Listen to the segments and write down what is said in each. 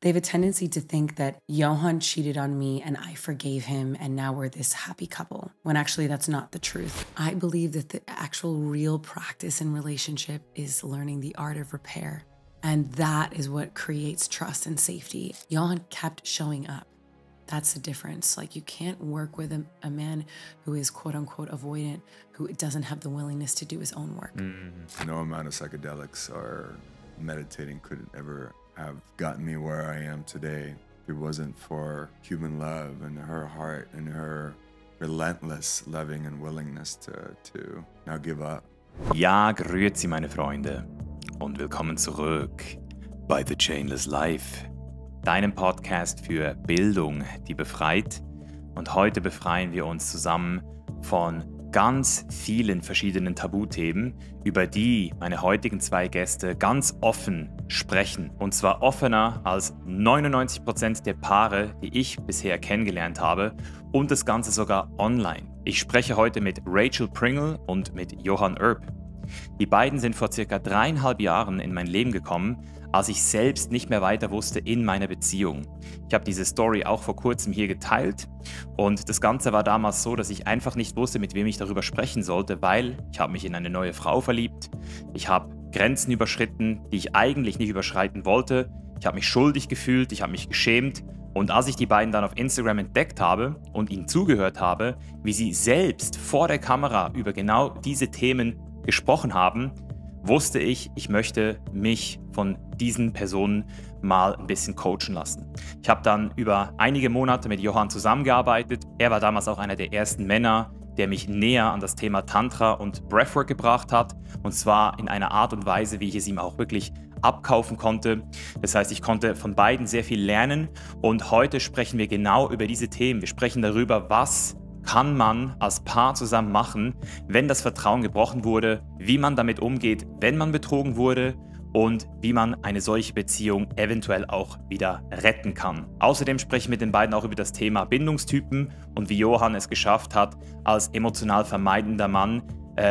They have a tendency to think that Johann cheated on me and I forgave him and now we're this happy couple, when actually that's not the truth. I believe that the actual real practice in relationship is learning the art of repair. And that is what creates trust and safety. Johann kept showing up. That's the difference. Like, you can't work with a man who is quote unquote avoidant, who doesn't have the willingness to do his own work. No amount of psychedelics or meditating could ever have gotten me where I am today. If it wasn't for human love and her heart and her relentless loving and willingness to not give up. Ja, grüezi meine Freunde und willkommen zurück bei The Chainless Life, deinem Podcast für Bildung, die befreit. Und heute befreien wir uns zusammen von ganz vielen verschiedenen Tabuthemen, über die meine heutigen zwei Gäste ganz offen sprechen. Und zwar offener als 99% der Paare, die ich bisher kennengelernt habe, und das Ganze sogar online. Ich spreche heute mit Rachel Pringle und mit Johann Rachel. Die beiden sind vor circa 3,5 Jahren in mein Leben gekommen, als ich selbst nicht mehr weiter wusste in meiner Beziehung. Ich habe diese Story auch vor kurzem hier geteilt und das Ganze war damals so, dass ich einfach nicht wusste, mit wem ich darüber sprechen sollte, weil ich habe mich in eine neue Frau verliebt, ich habe Grenzen überschritten, die ich eigentlich nicht überschreiten wollte, ich habe mich schuldig gefühlt, ich habe mich geschämt. Und als ich die beiden dann auf Instagram entdeckt habe und ihnen zugehört habe, wie sie selbst vor der Kamera über genau diese Themen gesprochen haben, wusste ich, ich möchte mich von diesen Personen mal ein bisschen coachen lassen. Ich habe dann über einige Monate mit Johann zusammengearbeitet. Er war damals auch einer der ersten Männer, der mich näher an das Thema Tantra und Breathwork gebracht hat. Und zwar in einer Art und Weise, wie ich es ihm auch wirklich abkaufen konnte. Das heißt, ich konnte von beiden sehr viel lernen. Und heute sprechen wir genau über diese Themen. Wir sprechen darüber, was kann man als Paar zusammen machen, wenn das Vertrauen gebrochen wurde, wie man damit umgeht, wenn man betrogen wurde und wie man eine solche Beziehung eventuell auch wieder retten kann. Außerdem sprechen wir mit den beiden auch über das Thema Bindungstypen und wie Johann es geschafft hat, als emotional vermeidender Mann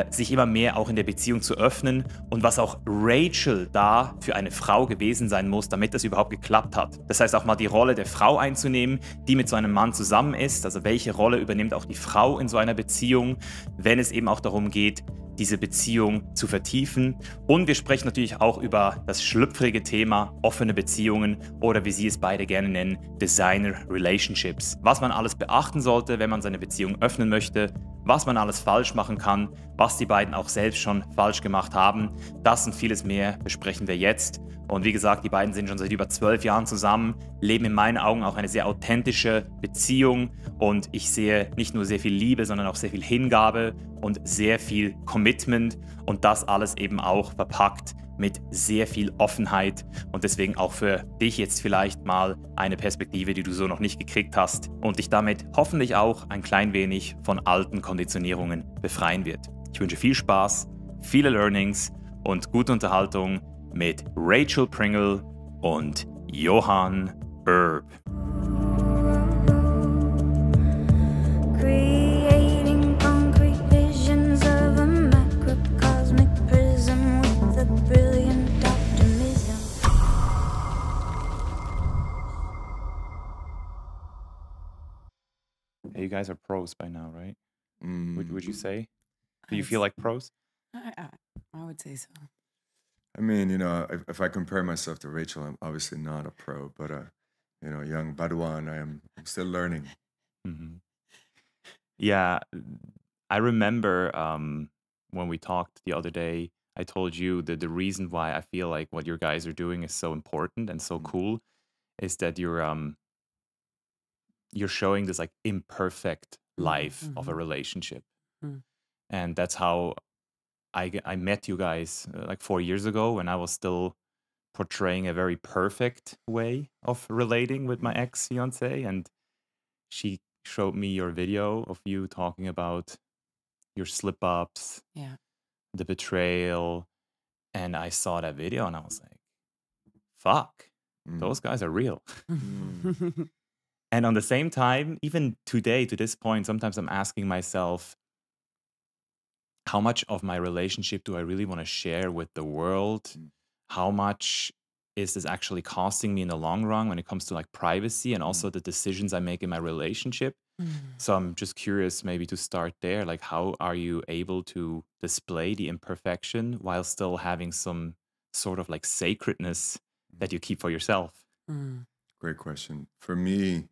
sich immer mehr auch in der Beziehung zu öffnen und was auch Rachel da für eine Frau gewesen sein muss, damit das überhaupt geklappt hat. Das heißt auch mal die Rolle der Frau einzunehmen, die mit so einem Mann zusammen ist. Also welche Rolle übernimmt auch die Frau in so einer Beziehung, wenn es eben auch darum geht, diese Beziehung zu vertiefen. Und wir sprechen natürlich auch über das schlüpfrige Thema offene Beziehungen oder wie sie es beide gerne nennen, Designer Relationships. Was man alles beachten sollte, wenn man seine Beziehung öffnen möchte, was man alles falsch machen kann, was die beiden auch selbst schon falsch gemacht haben. Das und vieles mehr besprechen wir jetzt. Und wie gesagt, die beiden sind schon seit über 12 Jahren zusammen, leben in meinen Augen auch eine sehr authentische Beziehung und ich sehe nicht nur sehr viel Liebe, sondern auch sehr viel Hingabe und sehr viel Commitment und das alles eben auch verpackt mit sehr viel Offenheit und deswegen auch für dich jetzt vielleicht mal eine Perspektive, die du so noch nicht gekriegt hast und dich damit hoffentlich auch ein klein wenig von alten Konditionierungen befreien wird. Ich wünsche viel Spaß, viele Learnings und gute Unterhaltung mit Rachel Pringle und Johann Rachel. Creating concrete visions of a macrocosmic prism with a brilliant optimism. Hey, you guys are pros by now, right? Would you say? Do you feel like pros? I would say so. I mean, you know, if I compare myself to Rachel, I'm obviously not a pro, but you know, young Padawan, I'm still learning. Mhm. Yeah, I remember when we talked the other day, I told you that the reason why I feel like what you guys are doing is so important and so cool is that you're showing this like imperfect life of a relationship. Mm. And that's how I met you guys like 4 years ago when I was still portraying a very perfect way of relating with my ex-fiancée. And she showed me your video of you talking about your slip-ups, Yeah. the betrayal. And I saw that video and I was like, fuck, those guys are real. And on the same time, even today, to this point, sometimes I'm asking myself, how much of my relationship do I really want to share with the world? How much is this actually costing me in the long run when it comes to like privacy and also the decisions I make in my relationship? So I'm just curious maybe to start there. Like, how are you able to display the imperfection while still having some sort of like sacredness that you keep for yourself? Mm. Great question. For me,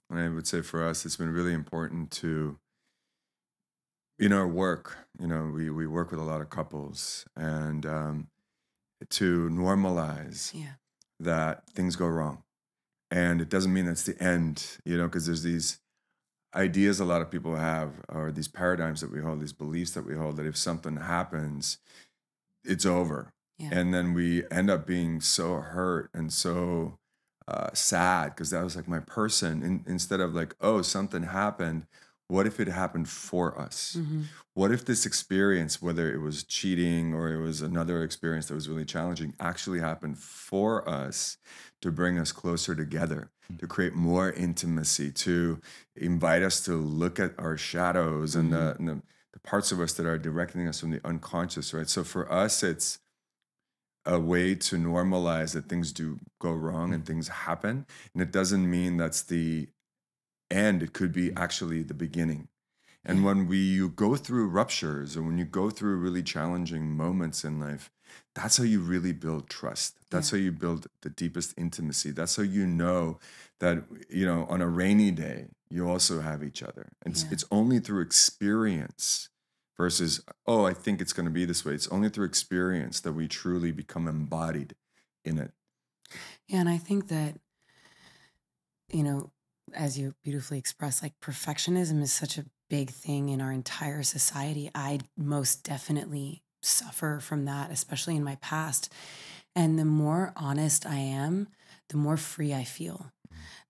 and I would say for us, it's been really important to, in our work, we work with a lot of couples, and to normalize Yeah. that things go wrong. And it doesn't mean that's the end, because there's these ideas a lot of people have, or these paradigms that we hold, these beliefs that we hold, that if something happens, it's over. Yeah. And then we end up being so hurt and so sad, because that was like my person. Instead of like, oh, something happened. What if it happened for us? What if this experience, whether it was cheating or it was another experience that was really challenging, actually happened for us to bring us closer together, to create more intimacy, to invite us to look at our shadows and the parts of us that are directing us from the unconscious, right? So for us, it's a way to normalize that things do go wrong and things happen. And it doesn't mean that's the end. It could be actually the beginning. And when you go through ruptures, or when you go through really challenging moments in life, that's how you really build trust. That's how you build the deepest intimacy. That's how you know that, on a rainy day, you also have each other. And it's only through experience versus, oh, I think it's going to be this way. It's only through experience that we truly become embodied in it. Yeah, and I think that, as you beautifully expressed, like perfectionism is such a big thing in our entire society. I most definitely suffer from that, especially in my past. And the more honest I am, the more free I feel,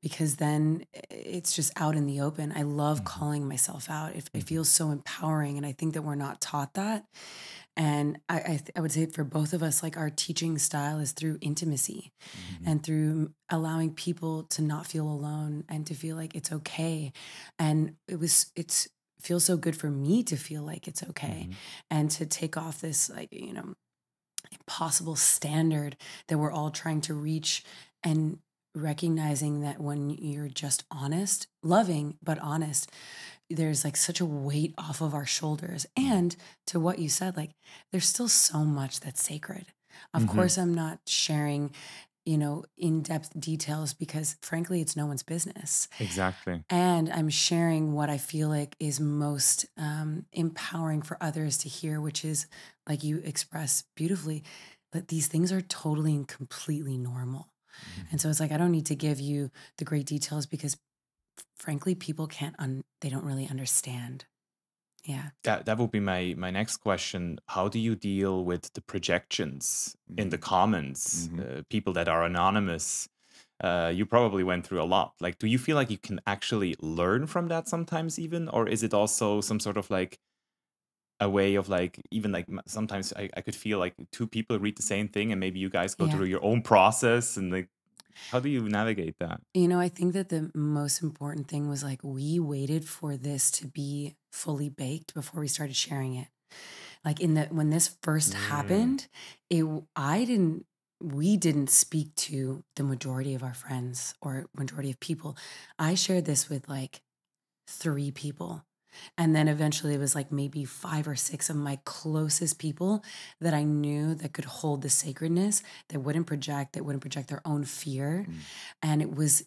because then it's just out in the open. I love calling myself out. It feels so empowering. And I think that we're not taught that. And I would say for both of us, like our teaching style is through intimacy and through allowing people to not feel alone and to feel like it's okay. And it feels so good for me to feel like it's okay and to take off this impossible standard that we're all trying to reach, and recognizing that when you're just honest, loving, but honest, there's like such a weight off of our shoulders. And to what you said, like there's still so much that's sacred. Of course, I'm not sharing, in-depth details because frankly, it's no one's business. Exactly. And I'm sharing what I feel like is most empowering for others to hear, which is, like you express beautifully, that these things are totally and completely normal. And so it's like, I don't need to give you the great details because frankly, people they don't really understand. Yeah. That would be my next question. How do you deal with the projections in the comments, people that are anonymous? You probably went through a lot. Like, do you feel like you can actually learn from that sometimes even? Or is it also some sort of like a way of like, even like sometimes I could feel like two people read the same thing and maybe you guys go Yeah. through your own process, and like, how do you navigate that? I think that the most important thing was like we waited for this to be fully baked before we started sharing it. Like when this first happened, we didn't speak to the majority of our friends or majority of people. I shared this with like 3 people. And then eventually it was like maybe 5 or 6 of my closest people that I knew that could hold the sacredness, that wouldn't project their own fear. And it was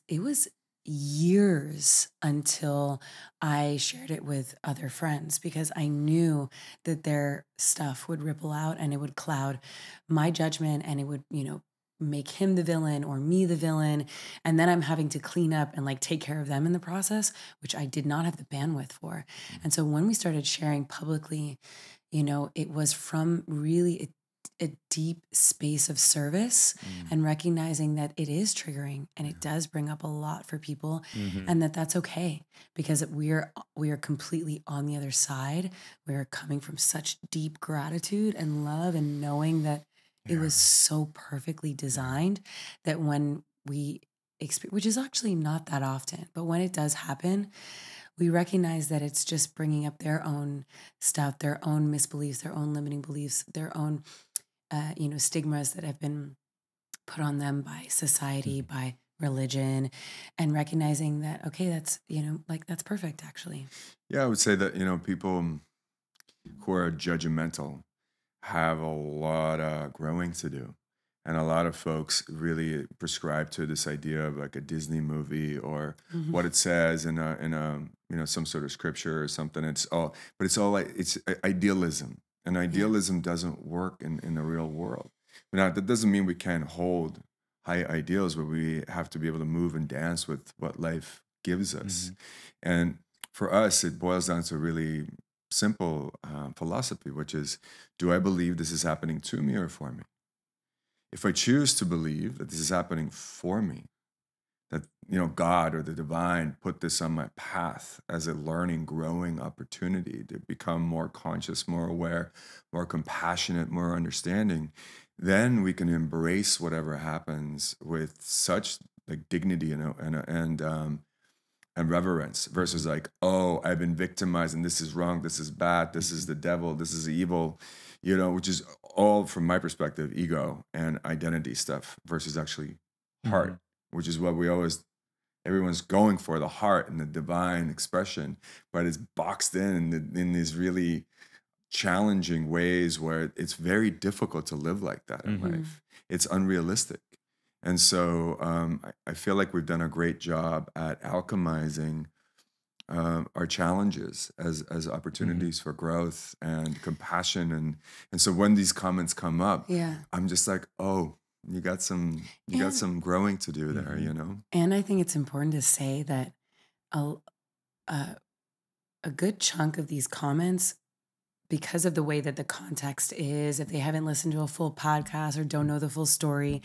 years until I shared it with other friends, because I knew that their stuff would ripple out and it would cloud my judgment, and it would, make him the villain or me the villain. And then I'm having to clean up and like take care of them in the process, which I did not have the bandwidth for. And so when we started sharing publicly, it was from really a deep space of service and recognizing that it is triggering and it does bring up a lot for people, and that's okay, because we are completely on the other side. We are coming from such deep gratitude and love, and knowing that it was so perfectly designed that when we experience, which is actually not that often, but when it does happen, we recognize that it's just bringing up their own stuff, their own misbeliefs, their own limiting beliefs, their own, stigmas that have been put on them by society, by religion, and recognizing that, okay, that's, like that's perfect actually. Yeah, I would say that, people who are judgmental have a lot of growing to do. And a lot of folks really prescribe to this idea of like a Disney movie or what it says in a some sort of scripture or something. But it's all like it's idealism, and idealism doesn't work in the real world. Now that doesn't mean we can't hold high ideals, but we have to be able to move and dance with what life gives us. And for us, it boils down to a really simple philosophy, which is, do I believe this is happening to me or for me? If I choose to believe that this is happening for me, that God or the divine put this on my path as a learning, growing opportunity to become more conscious, more aware, more compassionate, more understanding, then we can embrace whatever happens with such like dignity and reverence, versus like, oh, I've been victimized and this is wrong, this is bad, this is the devil, this is evil, which is all, from my perspective, ego and identity stuff versus actually heart, which is what everyone's going for, the heart and the divine expression, but it's boxed in these really challenging ways where it's very difficult to live like that in life. It's unrealistic. And so I feel like we've done a great job at alchemizing our challenges as opportunities for growth and compassion. And so when these comments come up, I'm just like, oh, you got some growing to do there, And I think it's important to say that a good chunk of these comments, because of the way that the context is, if they haven't listened to a full podcast or don't know the full story,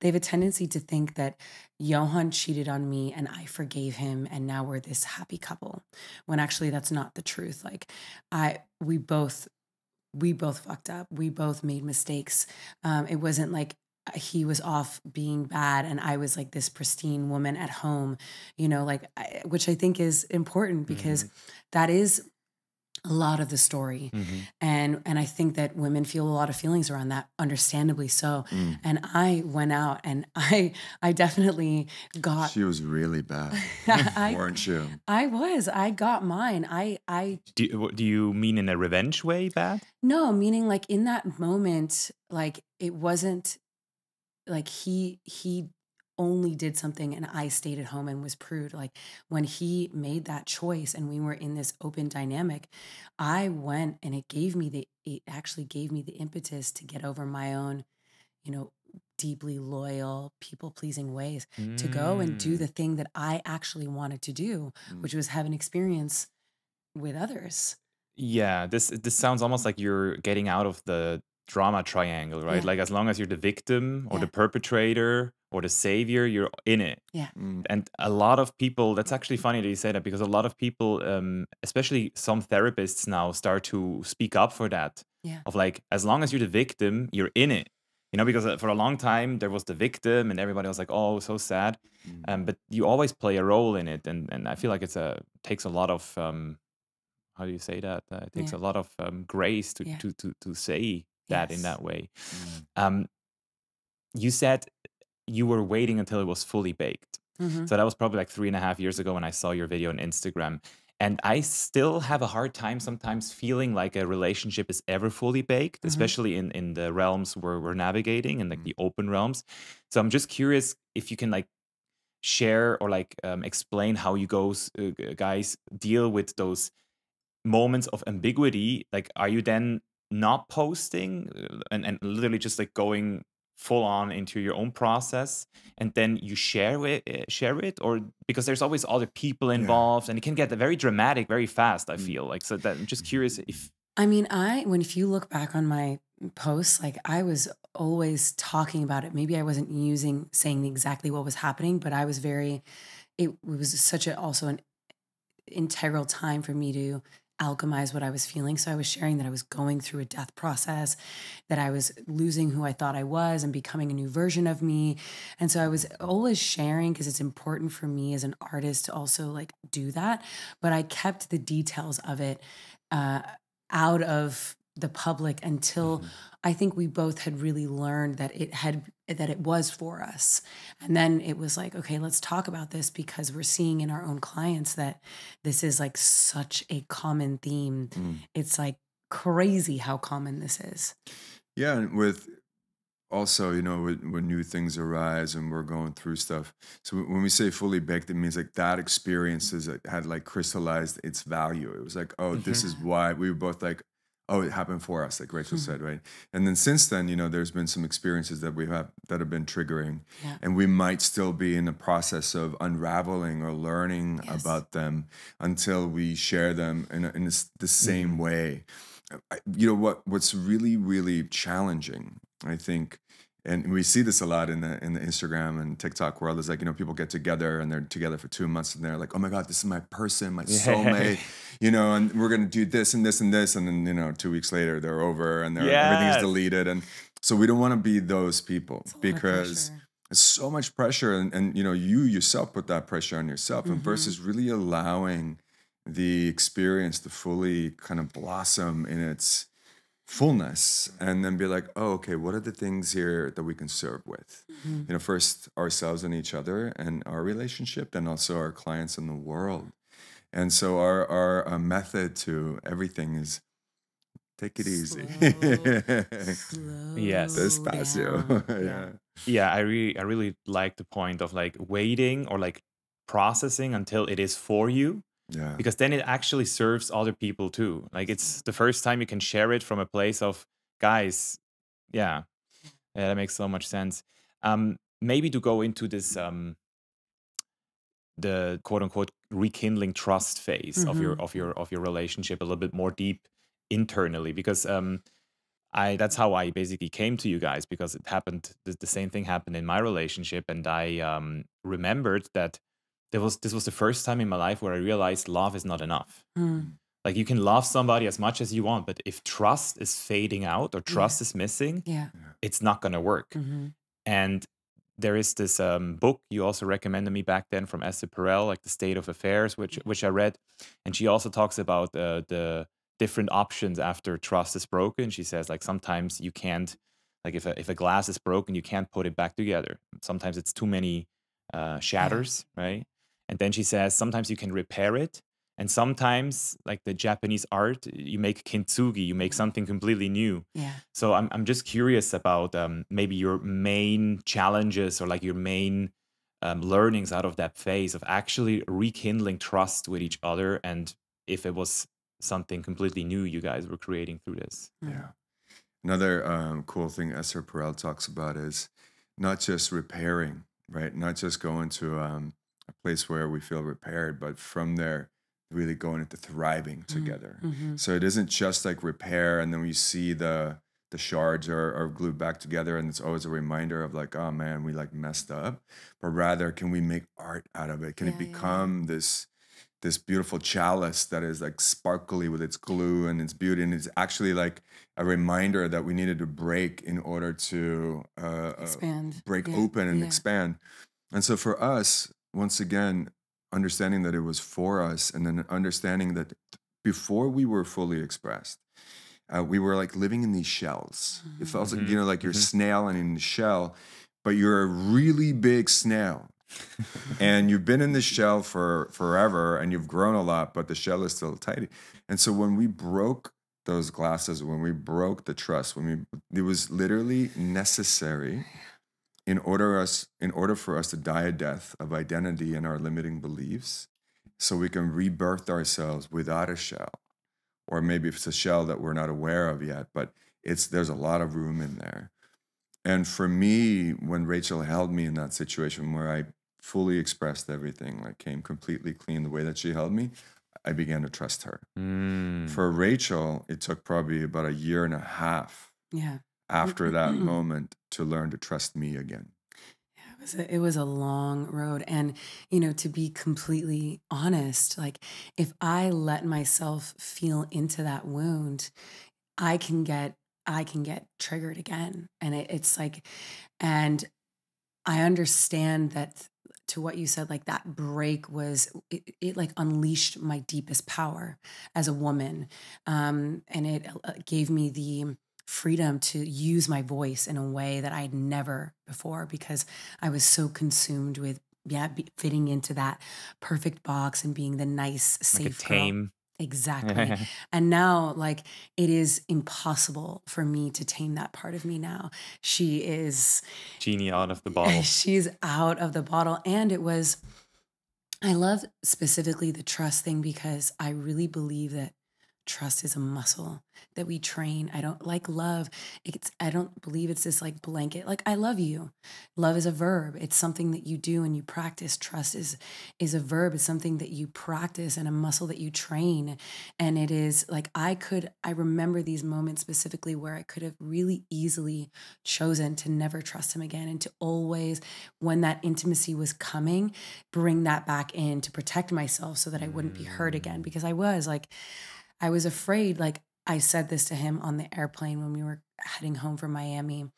they have a tendency to think that Johann cheated on me and I forgave him and now we're this happy couple, when actually that's not the truth. Like we both fucked up. We both made mistakes. It wasn't like he was off being bad and I was like this pristine woman at home, which I think is important, because that is a lot of the story. And I think that women feel a lot of feelings around that, understandably so. And I went out and I definitely got... She was really bad, weren't you? I got mine. Do you mean in a revenge way bad? No, meaning like in that moment, like it wasn't like he only did something and I stayed at home and was prude. Like when he made that choice and we were in this open dynamic, I went and it actually gave me the impetus to get over my own, deeply loyal, people-pleasing ways, to go and do the thing that I actually wanted to do, which was have an experience with others. Yeah, this sounds almost like you're getting out of the drama triangle, right? Yeah. Like as long as you're the victim or the perpetrator or the savior, you're in it. Yeah. And a lot of people, that's actually funny that you say that, because a lot of people, especially some therapists now, start to speak up for that. Yeah. Of like, as long as you're the victim, you're in it. Because for a long time there was the victim and everybody was like, oh, so sad. But you always play a role in it. And I feel like takes a lot of, how do you say that? It takes a lot of grace to say that in that way. You said you were waiting until it was fully baked. So that was probably like 3.5 years ago when I saw your video on Instagram. And I still have a hard time sometimes feeling like a relationship is ever fully baked, especially in the realms where we're navigating, and like the open realms. So I'm just curious if you can like share or like explain how you guys deal with those moments of ambiguity. Like, are you then not posting and literally just like going full on into your own process, and then you share it, or because there's always other people involved and it can get very dramatic very fast, I feel like. So that I'm just curious if... I mean, if you look back on my posts, like I was always talking about it. Maybe I wasn't saying exactly what was happening, but I was it was also an integral time for me to alchemize what I was feeling. So I was sharing that I was going through a death process, that I was losing who I thought I was and becoming a new version of me. And so I was always sharing, because it's important for me as an artist to also like do that. But I kept the details of it out of the public until I think we both had really learned that it was for us. And then it was like, okay, let's talk about this, because we're seeing in our own clients that this is like such a common theme. It's like crazy how common this is. Yeah, and with also, when new things arise and we're going through stuff. So when we say fully baked, it means like that experience had like crystallized its value. It was like, oh, this is why we were both like, oh, it happened for us, like Rachel said, right? And then since then, there's been some experiences that that have been triggering, and we might still be in the process of unraveling or learning about them until we share them in the same way. What's really, really challenging, I think, and we see this a lot in the Instagram and TikTok world, is like, people get together and they're together for 2 months and they're like, oh my God, this is my person, my soulmate, and we're going to do this and this and this. And then, 2 weeks later, they're over and everything's deleted. And so we don't want to be those people, because it's so much pressure. And you yourself put that pressure on yourself, and versus really allowing the experience to fully kind of blossom in its fullness, and then be like, oh, okay, what are the things here that we can serve with? First ourselves and each other and our relationship, and also our clients and the world. And so our method to everything is take it easy. Yes. Despacio. Yeah, I really like the point of like waiting or like processing until it is for you. Yeah. Because then it actually serves other people too. Like it's the first time you can share it from a place of, guys, yeah, that makes so much sense. Maybe to go into this, the quote unquote rekindling trust phase of your relationship a little bit more deep internally, because that's how I basically came to you guys, because it happened, the same thing happened in my relationship, and I remembered that this was the first time in my life where I realized love is not enough. Like you can love somebody as much as you want, but if trust is fading out or trust is missing, it's not going to work. And there is this book you also recommended me back then from Esther Perel, like The State of Affairs, which I read. And she also talks about the different options after trust is broken. She says like sometimes you can't, like if a glass is broken, you can't put it back together. Sometimes it's too many shatters, right? And then she says, sometimes you can repair it. And sometimes, like the Japanese art, you make kintsugi, you make something completely new. Yeah. So I'm just curious about maybe your main challenges or like your main learnings out of that phase of actually rekindling trust with each other, and if it was something completely new you guys were creating through this. Yeah. Another cool thing Esther Perel talks about is not just repairing, right? Not just going to a place where we feel repaired, but from there, really going into thriving together. So it isn't just like repair, and then we see the shards are glued back together, and it's always a reminder of like, oh man, we like messed up. But rather, can we make art out of it? Can it become this beautiful chalice that is like sparkly with its glue and its beauty, and it's actually like a reminder that we needed to break in order to break open and expand. And so for us, once again, understanding that it was for us, and then understanding that before we were fully expressed, we were like living in these shells. It felt like, like you're snail and in the shell, but you're a really big snail. And you've been in the shell for forever, and you've grown a lot, but the shell is still tight. And so when we broke those glasses, when we broke the trust, it was literally necessary in order for us to die a death of identity and our limiting beliefs, so we can rebirth ourselves without a shell. Or maybe it's a shell that we're not aware of yet, but there's a lot of room in there. And for me, when Rachel held me in that situation where I fully expressed everything, like came completely clean the way that she held me, I began to trust her. For Rachel, it took probably about 1.5 years after that moment to learn to trust me again. It was a long road. And, to be completely honest, like if I let myself feel into that wound, I can get triggered again. And it's like, and I understand that to what you said, like that break was, it like unleashed my deepest power as a woman. And it gave me the freedom to use my voice in a way that I'd never before, because I was so consumed with fitting into that perfect box and being the nice, Like a safe girl. tame. Exactly. And now, like, it is impossible for me to tame that part of me now. She is, Genie out of the bottle. she's out of the bottle. And I love specifically the trust thing, because I really believe that trust is a muscle that we train. I don't like love. I don't believe it's this like blanket, like I love you. Love is a verb. It's something that you do and you practice. Trust is a verb. It's something that you practice and a muscle that you train. And it is like, I remember these moments specifically where I could have really easily chosen to never trust him again, and to always, when that intimacy was coming, bring that back in to protect myself so that I wouldn't be hurt again. Because I was afraid. Like, I said this to him on the airplane when we were heading home from Miami.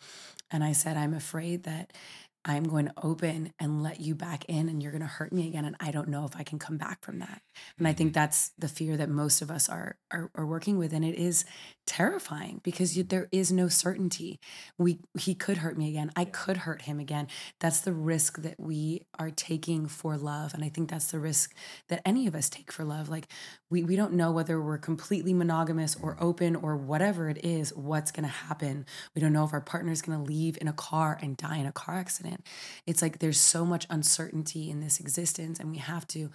And I said, I'm afraid that I'm going to open and let you back in, and you're going to hurt me again. And I don't know if I can come back from that. And I think that's the fear that most of us are working with. And it is terrifying, because there is no certainty. He could hurt me again. I could hurt him again. That's the risk that we are taking for love. And I think that's the risk that any of us take for love. Like, we don't know whether we're completely monogamous or open or whatever it is, what's going to happen. We don't know if our partner's going to leave in a car and die in a car accident. It's like there's so much uncertainty in this existence, and we have to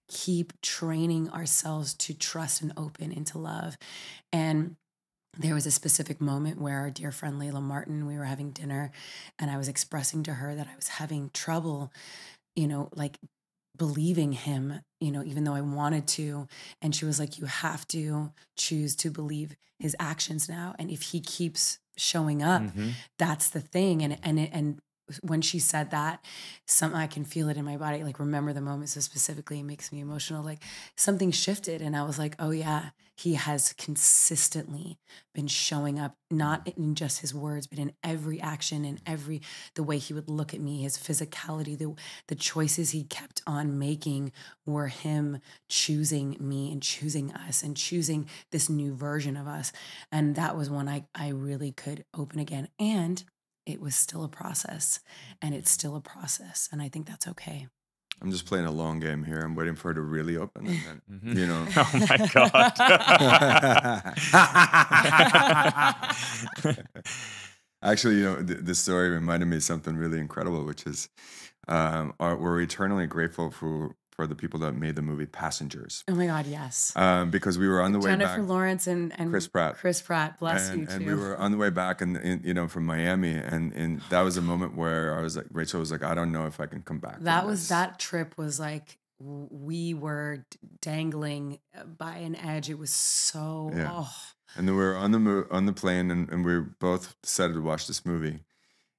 keep training ourselves to trust and open into love. And there was a specific moment where our dear friend Layla Martin, we were having dinner, and I was expressing to her that I was having trouble, like believing him, even though I wanted to. And she was like, you have to choose to believe his actions now. And if he keeps showing up, that's the thing. And when she said that, I can feel it in my body, like remember the moment so specifically, it makes me emotional. Like something shifted, and I was like, oh yeah, he has consistently been showing up, not in just his words, but in every action, in the way he would look at me, his physicality, the choices he kept on making were him choosing me and choosing us and choosing this new version of us. And that was when I really could open again. And it was still a process, and it's still a process. And I think that's okay. I'm just playing a long game here. I'm waiting for it to really open. And then, Oh my God. Actually, this story reminded me of something really incredible, which is we're eternally grateful for the people that made the movie Passengers. Oh my God, yes. Because we were on the way back. Jennifer Lawrence and Chris Pratt. Chris Pratt, bless you too. And we were on the way back, and from Miami, and that was a moment where I was like, Rachel was like, I don't know if I can come back. That trip was like, we were dangling by an edge. It was so. Yeah. Oh. And then we were on the plane, and we both decided to watch this movie.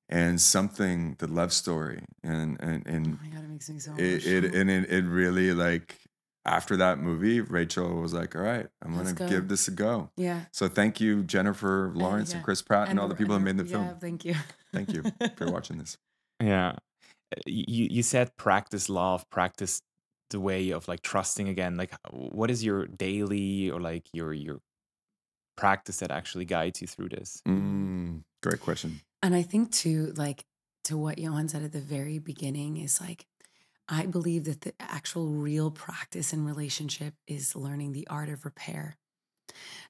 And the love story, and Oh my God, it makes me so emotional. it really, like, after that movie, Rachel was like, all right, I'm going to give this a go. Yeah. So thank you, Jennifer Lawrence and Chris Pratt and all the people who made the film. Yeah, thank you. Thank you for watching this. Yeah. You said practice love, practice the way of like trusting again. Like, what is your daily or like your practice that actually guides you through this? Great question. And I think too, like, to what Johann said at the very beginning, is like, I believe that the actual real practice in relationship is learning the art of repair.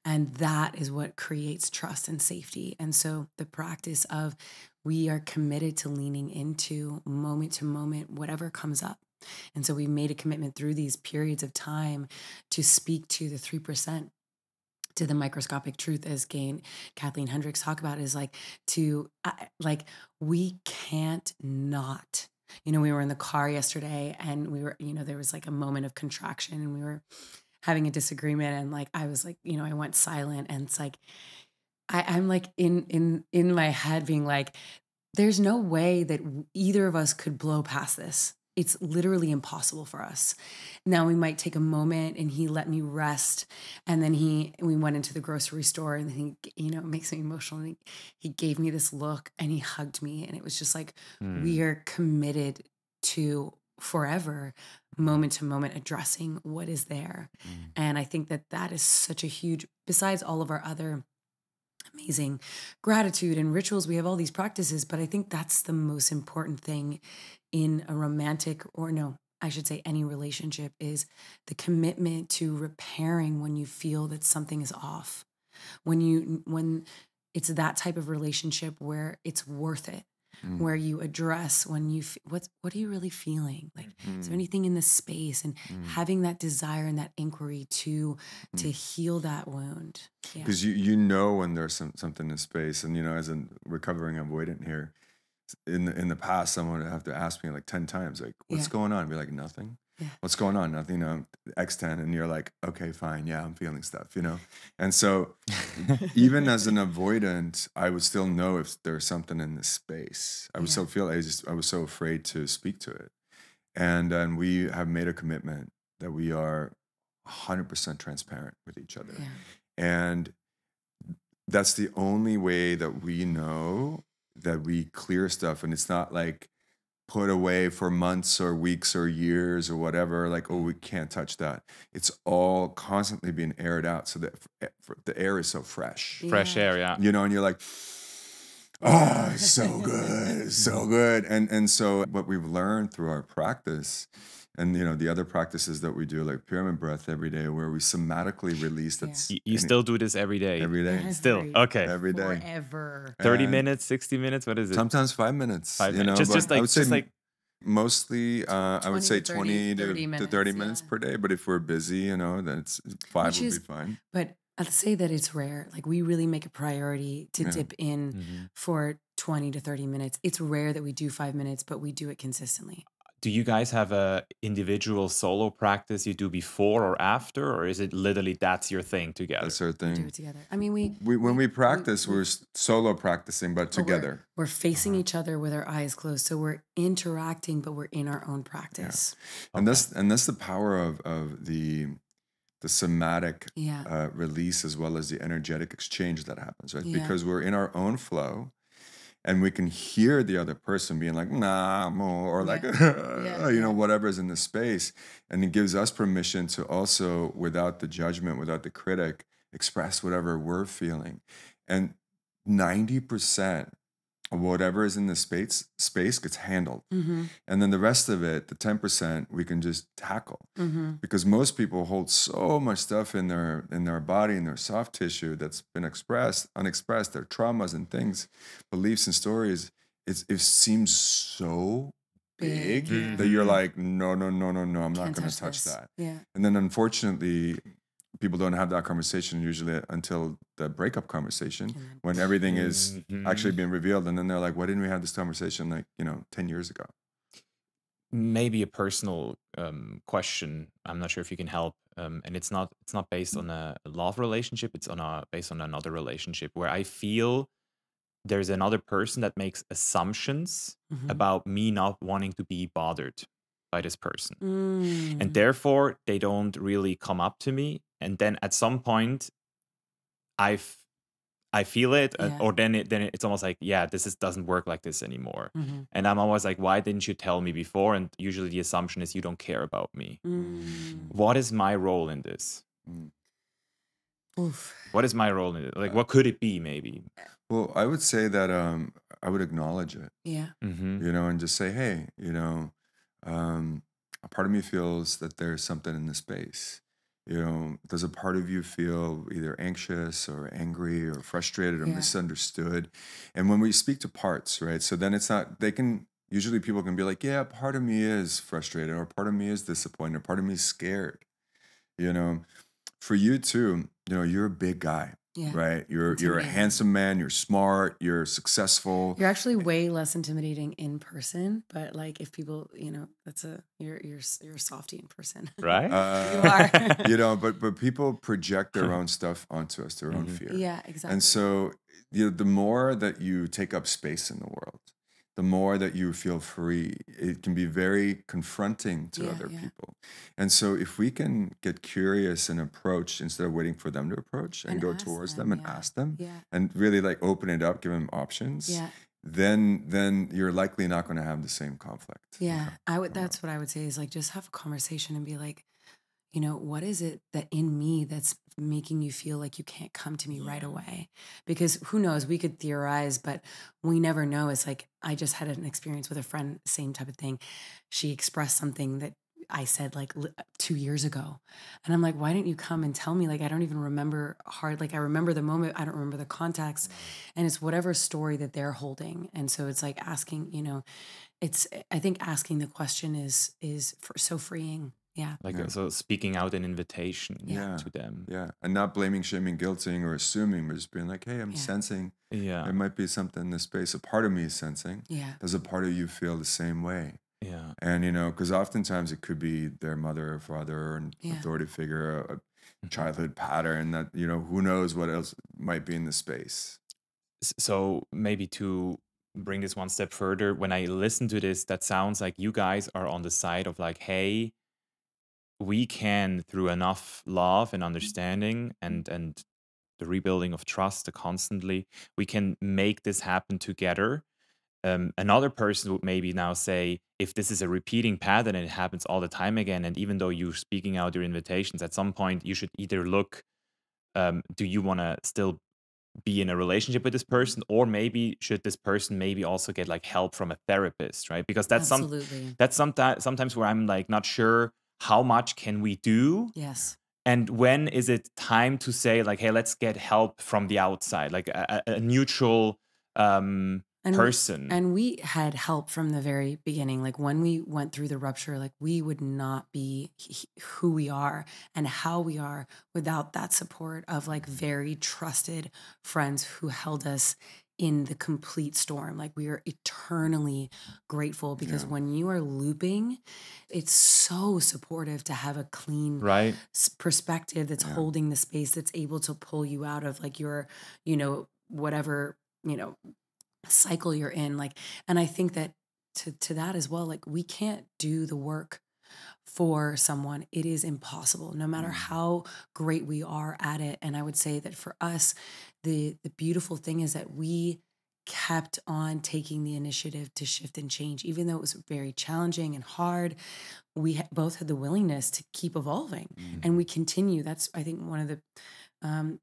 And that is what creates trust and safety. And so the practice of, we are committed to leaning into moment to moment, whatever comes up. And so we made a commitment through these periods of time to speak to the 3%. To the microscopic truth, as Kathleen Hendricks talk about, is like we can't not. We were in the car yesterday, and we were, there was like a moment of contraction, and we were having a disagreement, and like I was like, I went silent, and it's like I'm like in my head being like, there's no way that either of us could blow past this. It's literally impossible for us. Now we might take a moment, and he let me rest. And then we went into the grocery store, and he, it makes me emotional. And he gave me this look, and he hugged me. And it was just like, we are committed to forever, moment to moment, addressing what is there. And I think that that is such a huge, besides all of our other amazing gratitude and rituals, we have all these practices, but I think that's the most important thing in a romantic, or no, I should say any relationship, is the commitment to repairing when you feel that something is off. When it's that type of relationship where it's worth it, where you address when you what are you really feeling, like is there anything in the space, and having that desire and that inquiry to heal that wound. Because you know when there's something in space, and as a recovering avoidant here, in the past, someone would have to ask me like 10 times, like, what's going on? I'd be like, nothing. What's going on? Nothing. X10, and you're like, okay, fine, yeah, I'm feeling stuff, And so even as an avoidant, I would still know if there's something in this space. I would still feel I was so afraid to speak to it. And we have made a commitment that we are 100% transparent with each other. And that's the only way that we know that we clear stuff, and it's not like put away for months or weeks or years or whatever, like, oh, we can't touch that. It's all constantly being aired out, so that the air is so fresh. Fresh air, yeah. And you're like, oh, it's so good, so good. And so what we've learned through our practice, and the other practices that we do, like pyramid breath every day, where we somatically release that. You still do this every day? Every day. Still, okay. Every day. Forever. 30 minutes, 60 minutes, what is it? Sometimes 5 minutes. 5 minutes. Just I would say like mostly, I would say 20 to 30 minutes yeah. per day. But if we're busy, then it's 5 would be fine. But I'll say that it's rare. Like, we really make a priority to dip in for 20 to 30 minutes. It's rare that we do 5 minutes, but we do it consistently. Do you guys have a individual solo practice you do before or after, or is it literally that's your thing together? That's our thing. We do it together. I mean, when we practice, we're solo practicing, but together. We're facing each other with our eyes closed, so we're interacting, but we're in our own practice. Yeah. And that's the power of the somatic release, as well as the energetic exchange that happens, right? Yeah. Because we're in our own flow. And we can hear the other person being like, nah, or like, whatever is in the space. And it gives us permission to also, without the judgment, without the critic, express whatever we're feeling. And 90% of whatever is in the space gets handled. And then the rest of it, the 10%, we can just tackle. Because most people hold so much stuff in their body, in their soft tissue, that's been unexpressed, their traumas and things, beliefs and stories. It seems so big that you're like, no, I'm not going to touch that. Yeah. And then unfortunately, people don't have that conversation usually until the breakup conversation, when everything is actually being revealed. And then they're like, why didn't we have this conversation 10 years ago? Maybe a personal question. I'm not sure if you can help. And it's not based on a love relationship. It's based on another relationship where I feel there's another person that makes assumptions about me not wanting to be bothered by this person. And therefore, they don't really come up to me. And then at some point, I feel it, or then it's almost like, this doesn't work like this anymore. And I'm always like, why didn't you tell me before? And usually the assumption is you don't care about me. What is my role in this? Oof. What is my role in it? Like, what could it be, maybe? Well, I would say that I would acknowledge it. Yeah. And just say, hey, a part of me feels that there's something in the space. Does a part of you feel either anxious or angry or frustrated or misunderstood? And when we speak to parts, right? So then it's not, usually people can be like, yeah, part of me is frustrated, or part of me is disappointed, or part of me is scared. For you too, you're a big guy. Yeah. Right. You're a handsome man. You're smart. You're successful. You're actually way less intimidating in person, but like if people, you're a softie in person. Right. You are. But people project their own stuff onto us, their own fear. Yeah, exactly. And so, the more that you take up space in the world, the more that you feel free. It can be very confronting to other people. And so if we can get curious and approach instead of waiting for them to approach, and go towards them and ask them, and really like open it up, give them options, then you're likely not going to have the same conflict. Yeah, that's what I would say is like, just have a conversation and be like, what is it that in me that's making you feel like you can't come to me right away? Because who knows, we could theorize, but we never know. It's like, I just had an experience with a friend, same type of thing. She expressed something that I said like 2 years ago. And I'm like, why didn't you come and tell me? Like, I don't even remember like I remember the moment. I don't remember the context. And it's whatever story that they're holding. And so it's like asking, I think asking the question is so freeing. Yeah. So speaking out an invitation Yeah. to them. Yeah. And not blaming, shaming, guilting, or assuming, but just being like, hey, I'm sensing there might be something in this space. A part of me is sensing. Yeah. Does a part of you feel the same way? Yeah. And, because oftentimes it could be their mother or father or an authority figure, a childhood pattern that, who knows what else might be in the space. So maybe to bring this one step further, when I listen to this, that sounds like you guys are on the side of like, hey, we can, through enough love and understanding and the rebuilding of trust constantly, we can make this happen together. Another person would maybe now say, if this is a repeating pattern and it happens all the time again, and even though you're speaking out your invitations, at some point you should either look, do you want to still be in a relationship with this person, or maybe should this person maybe also get like help from a therapist, right? Because that's Absolutely. that's sometimes where I'm like not sure how much can we do. Yes. And when is it time to say like, hey, let's get help from the outside, like a neutral person. And we had help from the very beginning. Like when we went through the rupture, like we would not be who we are and how we are without that support of like very trusted friends who held us in the complete storm. Like we are eternally grateful because when you are looping, it's so supportive to have a clean perspective that's holding the space, that's able to pull you out of like your, whatever, cycle you're in. Like, and I think that to that as well, like we can't do the work for someone. It is impossible, no matter how great we are at it. And I would say that for us, the beautiful thing is that we kept on taking the initiative to shift and change, even though it was very challenging and hard. We both had the willingness to keep evolving, and we continue. That's, I think, one of the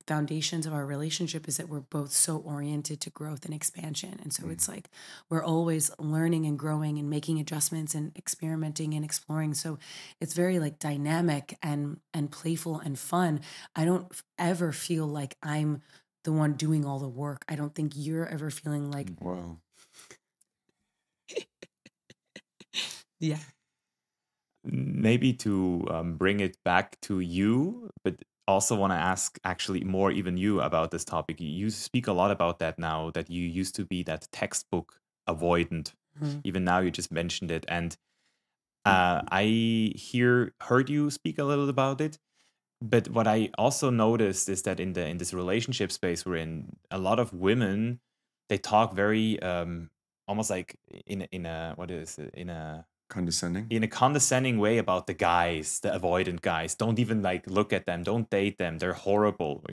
foundations of our relationship is that we're both so oriented to growth and expansion. And so it's like we're always learning and growing and making adjustments and experimenting and exploring. So it's very like dynamic and playful and fun. I don't ever feel like I'm the one doing all the work. I don't think you're ever feeling like, wow. Yeah. Maybe to bring it back to you, but also want to ask actually more even you about this topic. You speak a lot about that now, that you used to be that textbook avoidant. Even now you just mentioned it. And I heard you speak a little about it. But what I also noticed is that in this relationship space we're in, a lot of women, they talk very almost like in a condescending way about the guys, the avoidant guys. Don't even like look at them. Don't date them. They're horrible,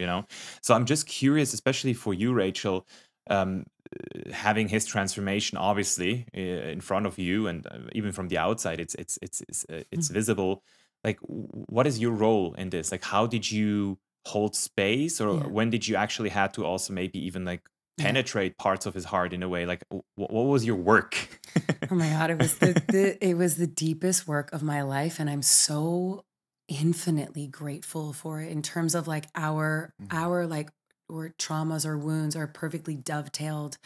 So I'm just curious, especially for you, Rachel, having his transformation obviously in front of you, and even from the outside, it's visible. Like, what is your role in this? Like, how did you hold space, or when did you actually had to also maybe even like penetrate parts of his heart in a way? Like, what was your work? Oh my God, it was the deepest work of my life, and I'm so infinitely grateful for it in terms of like our like or traumas or wounds are perfectly dovetailed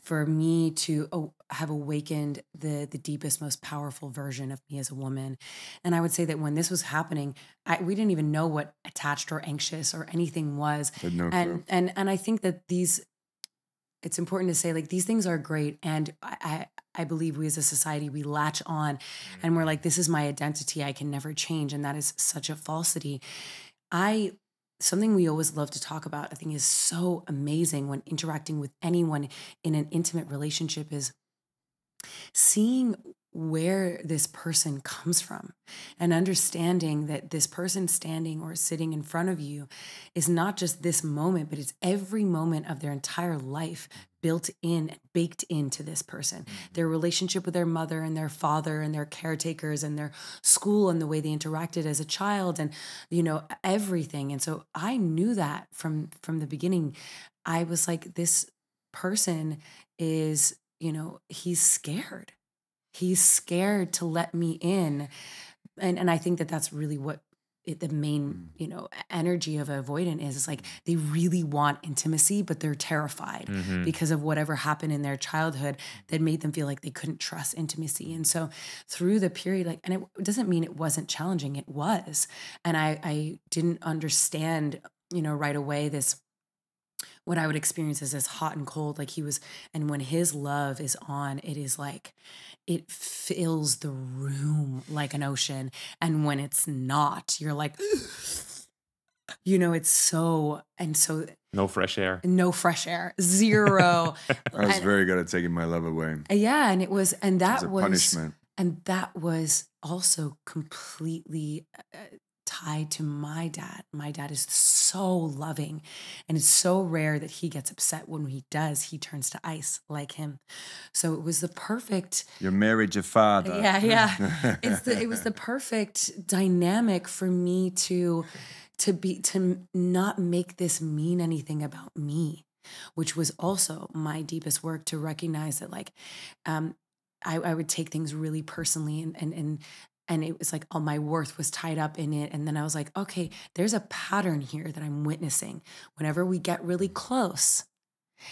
for me to have awakened the deepest, most powerful version of me as a woman. And I would say that when this was happening, we didn't even know what attached or anxious or anything was. And I think that it's important to say like these things are great, and I believe we as a society, we latch on and we're like, this is my identity, I can never change, and that is such a falsity. Something we always love to talk about, I think is so amazing when interacting with anyone in an intimate relationship, is seeing where this person comes from, and understanding that this person standing or sitting in front of you is not just this moment, but it's every moment of their entire life built in, baked into this person, their relationship with their mother and their father and their caretakers and their school and the way they interacted as a child and, everything. And so I knew that from the beginning. I was like, this person is, he's scared. He's scared to let me in. And I think that that's really what the main, energy of avoidant is like they really want intimacy, but they're terrified because of whatever happened in their childhood that made them feel like they couldn't trust intimacy. And so through the period, and it doesn't mean it wasn't challenging. It was. And I didn't understand, right away what I would experience is this hot and cold, like he was, and when his love is on, it is like, it fills the room like an ocean. And when it's not, you're like, it's so, and so. No fresh air. No fresh air. Zero. I was very good at taking my love away. Yeah. And it was, and that It was, punishment. and that was also completely tied to my dad. My dad is so loving, and it's so rare that he gets upset. When he does, he turns to ice like him. So it was the perfect. You married your father. Yeah. It was the perfect dynamic for me to not make this mean anything about me, which was also my deepest work, to recognize that I would take things really personally and it was like all my worth was tied up in it. And then I was like, okay, there's a pattern here that I'm witnessing. Whenever we get really close,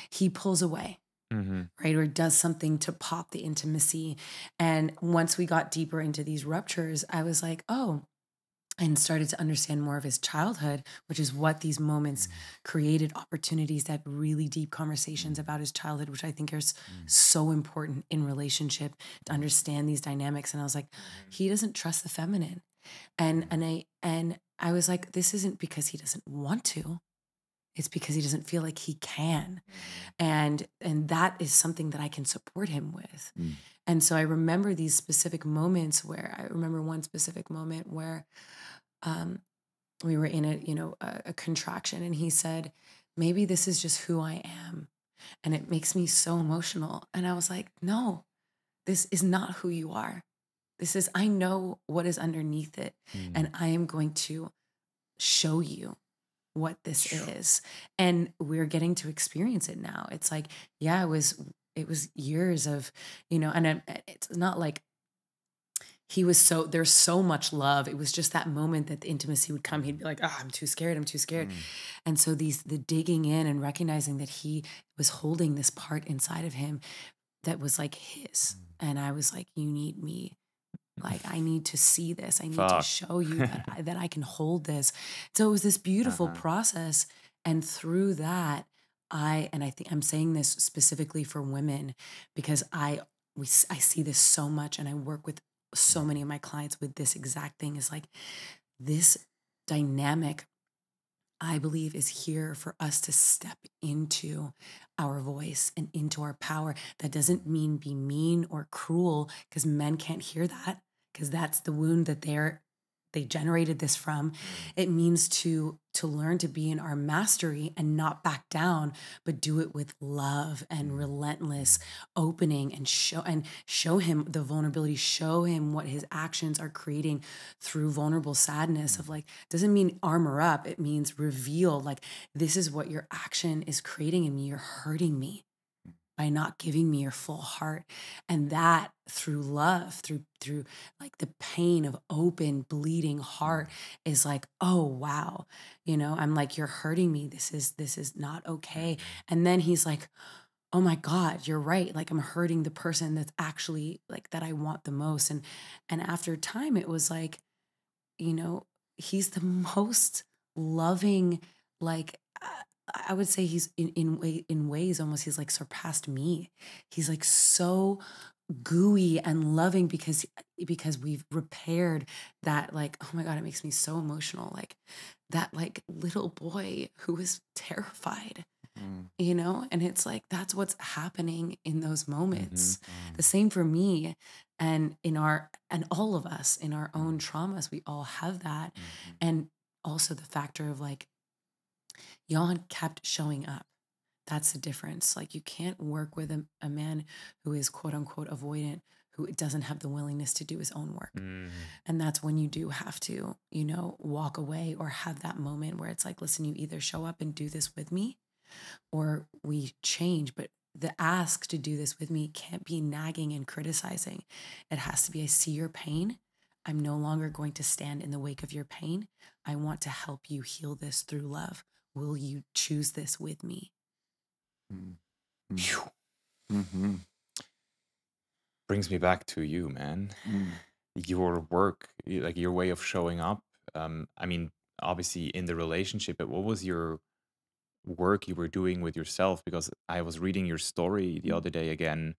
he pulls away, right? Or does something to pop the intimacy. And once we got deeper into these ruptures, I was like, oh, and started to understand more of his childhood, which is what these moments created opportunities to have really deep conversations about his childhood, which I think is so important in relationship to understand these dynamics. And I was like, he doesn't trust the feminine. And I was like, this isn't because he doesn't want to. It's because he doesn't feel like he can. And that is something that I can support him with. And so I remember these specific moments where, I remember one specific moment where we were in a contraction, and he said, maybe this is just who I am. And it makes me so emotional. And I was like, no, this is not who you are. I know what is underneath it. And I am going to show you what this is. And we're getting to experience it now. It's like, yeah, it was years of, and it's not like there's so much love. It was just that moment that the intimacy would come. He'd be like, oh, I'm too scared. And so the digging in and recognizing that he was holding this part inside of him that was like his. And I was like, you need me. Like, I need to see this. I need to show you that I can hold this. So it was this beautiful process. And through that, I think I'm saying this specifically for women because I see this so much, and I work with so many of my clients with this exact thing, is like this dynamic, I believe, is here for us to step into our voice and into our power. That doesn't mean be mean or cruel, because men can't hear that, because that's the wound that they generated this from. It means to learn to be in our mastery and not back down, but do it with love and relentless opening, and show him the vulnerability, show him what his actions are creating through vulnerable sadness of like, doesn't mean armor up. It means reveal, like, this is what your action is creating in me. You're hurting me by not giving me your full heart. And that through love, through like the pain of open, bleeding heart is like, oh, wow. I'm like, you're hurting me. This is not okay. And then he's like, oh my God, you're right. Like, I'm hurting the person that's actually like, that I want the most. And after time, it was like, he's the most loving, like, I would say he's in ways almost he's like surpassed me. He's like so gooey and loving because we've repaired that, like, oh my God, it makes me so emotional. Like that, like, little boy who was terrified you know? And it's like, that's what's happening in those moments. The same for me and all of us in our own traumas, we all have that. And also the factor of like, Johann kept showing up. That's the difference. Like you can't work with a man who is quote unquote avoidant, who doesn't have the willingness to do his own work. And that's when you do have to, you know, walk away or have that moment where it's like, listen, you either show up and do this with me or we change. But the ask to do this with me can't be nagging and criticizing. It has to be, I see your pain. I'm no longer going to stand in the wake of your pain. I want to help you heal this through love. Will you choose this with me? Brings me back to you, man. Your work, like your way of showing up. I mean, obviously in the relationship, but what was your work you were doing with yourself? Because I was reading your story the other day again,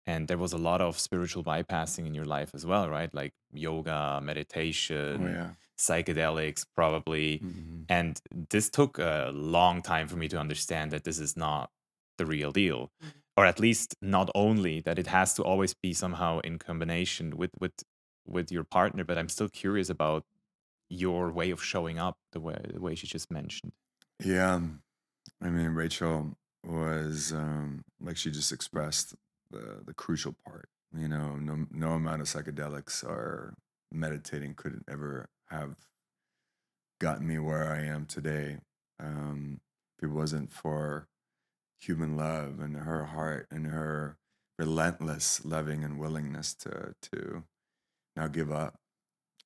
and there was a lot of spiritual bypassing in your life as well, right? Like yoga, meditation, psychedelics, probably. And this took a long time for me to understand that this is not the real deal. Or at least not only that, it has to always be somehow in combination with your partner. But I'm still curious about your way of showing up, the way she just mentioned. Yeah. I mean, Rachel was like she just expressed the crucial part. You know, no amount of psychedelics or meditating could ever have gotten me where I am today. If it wasn't for human love and her heart and her relentless loving and willingness to not give up.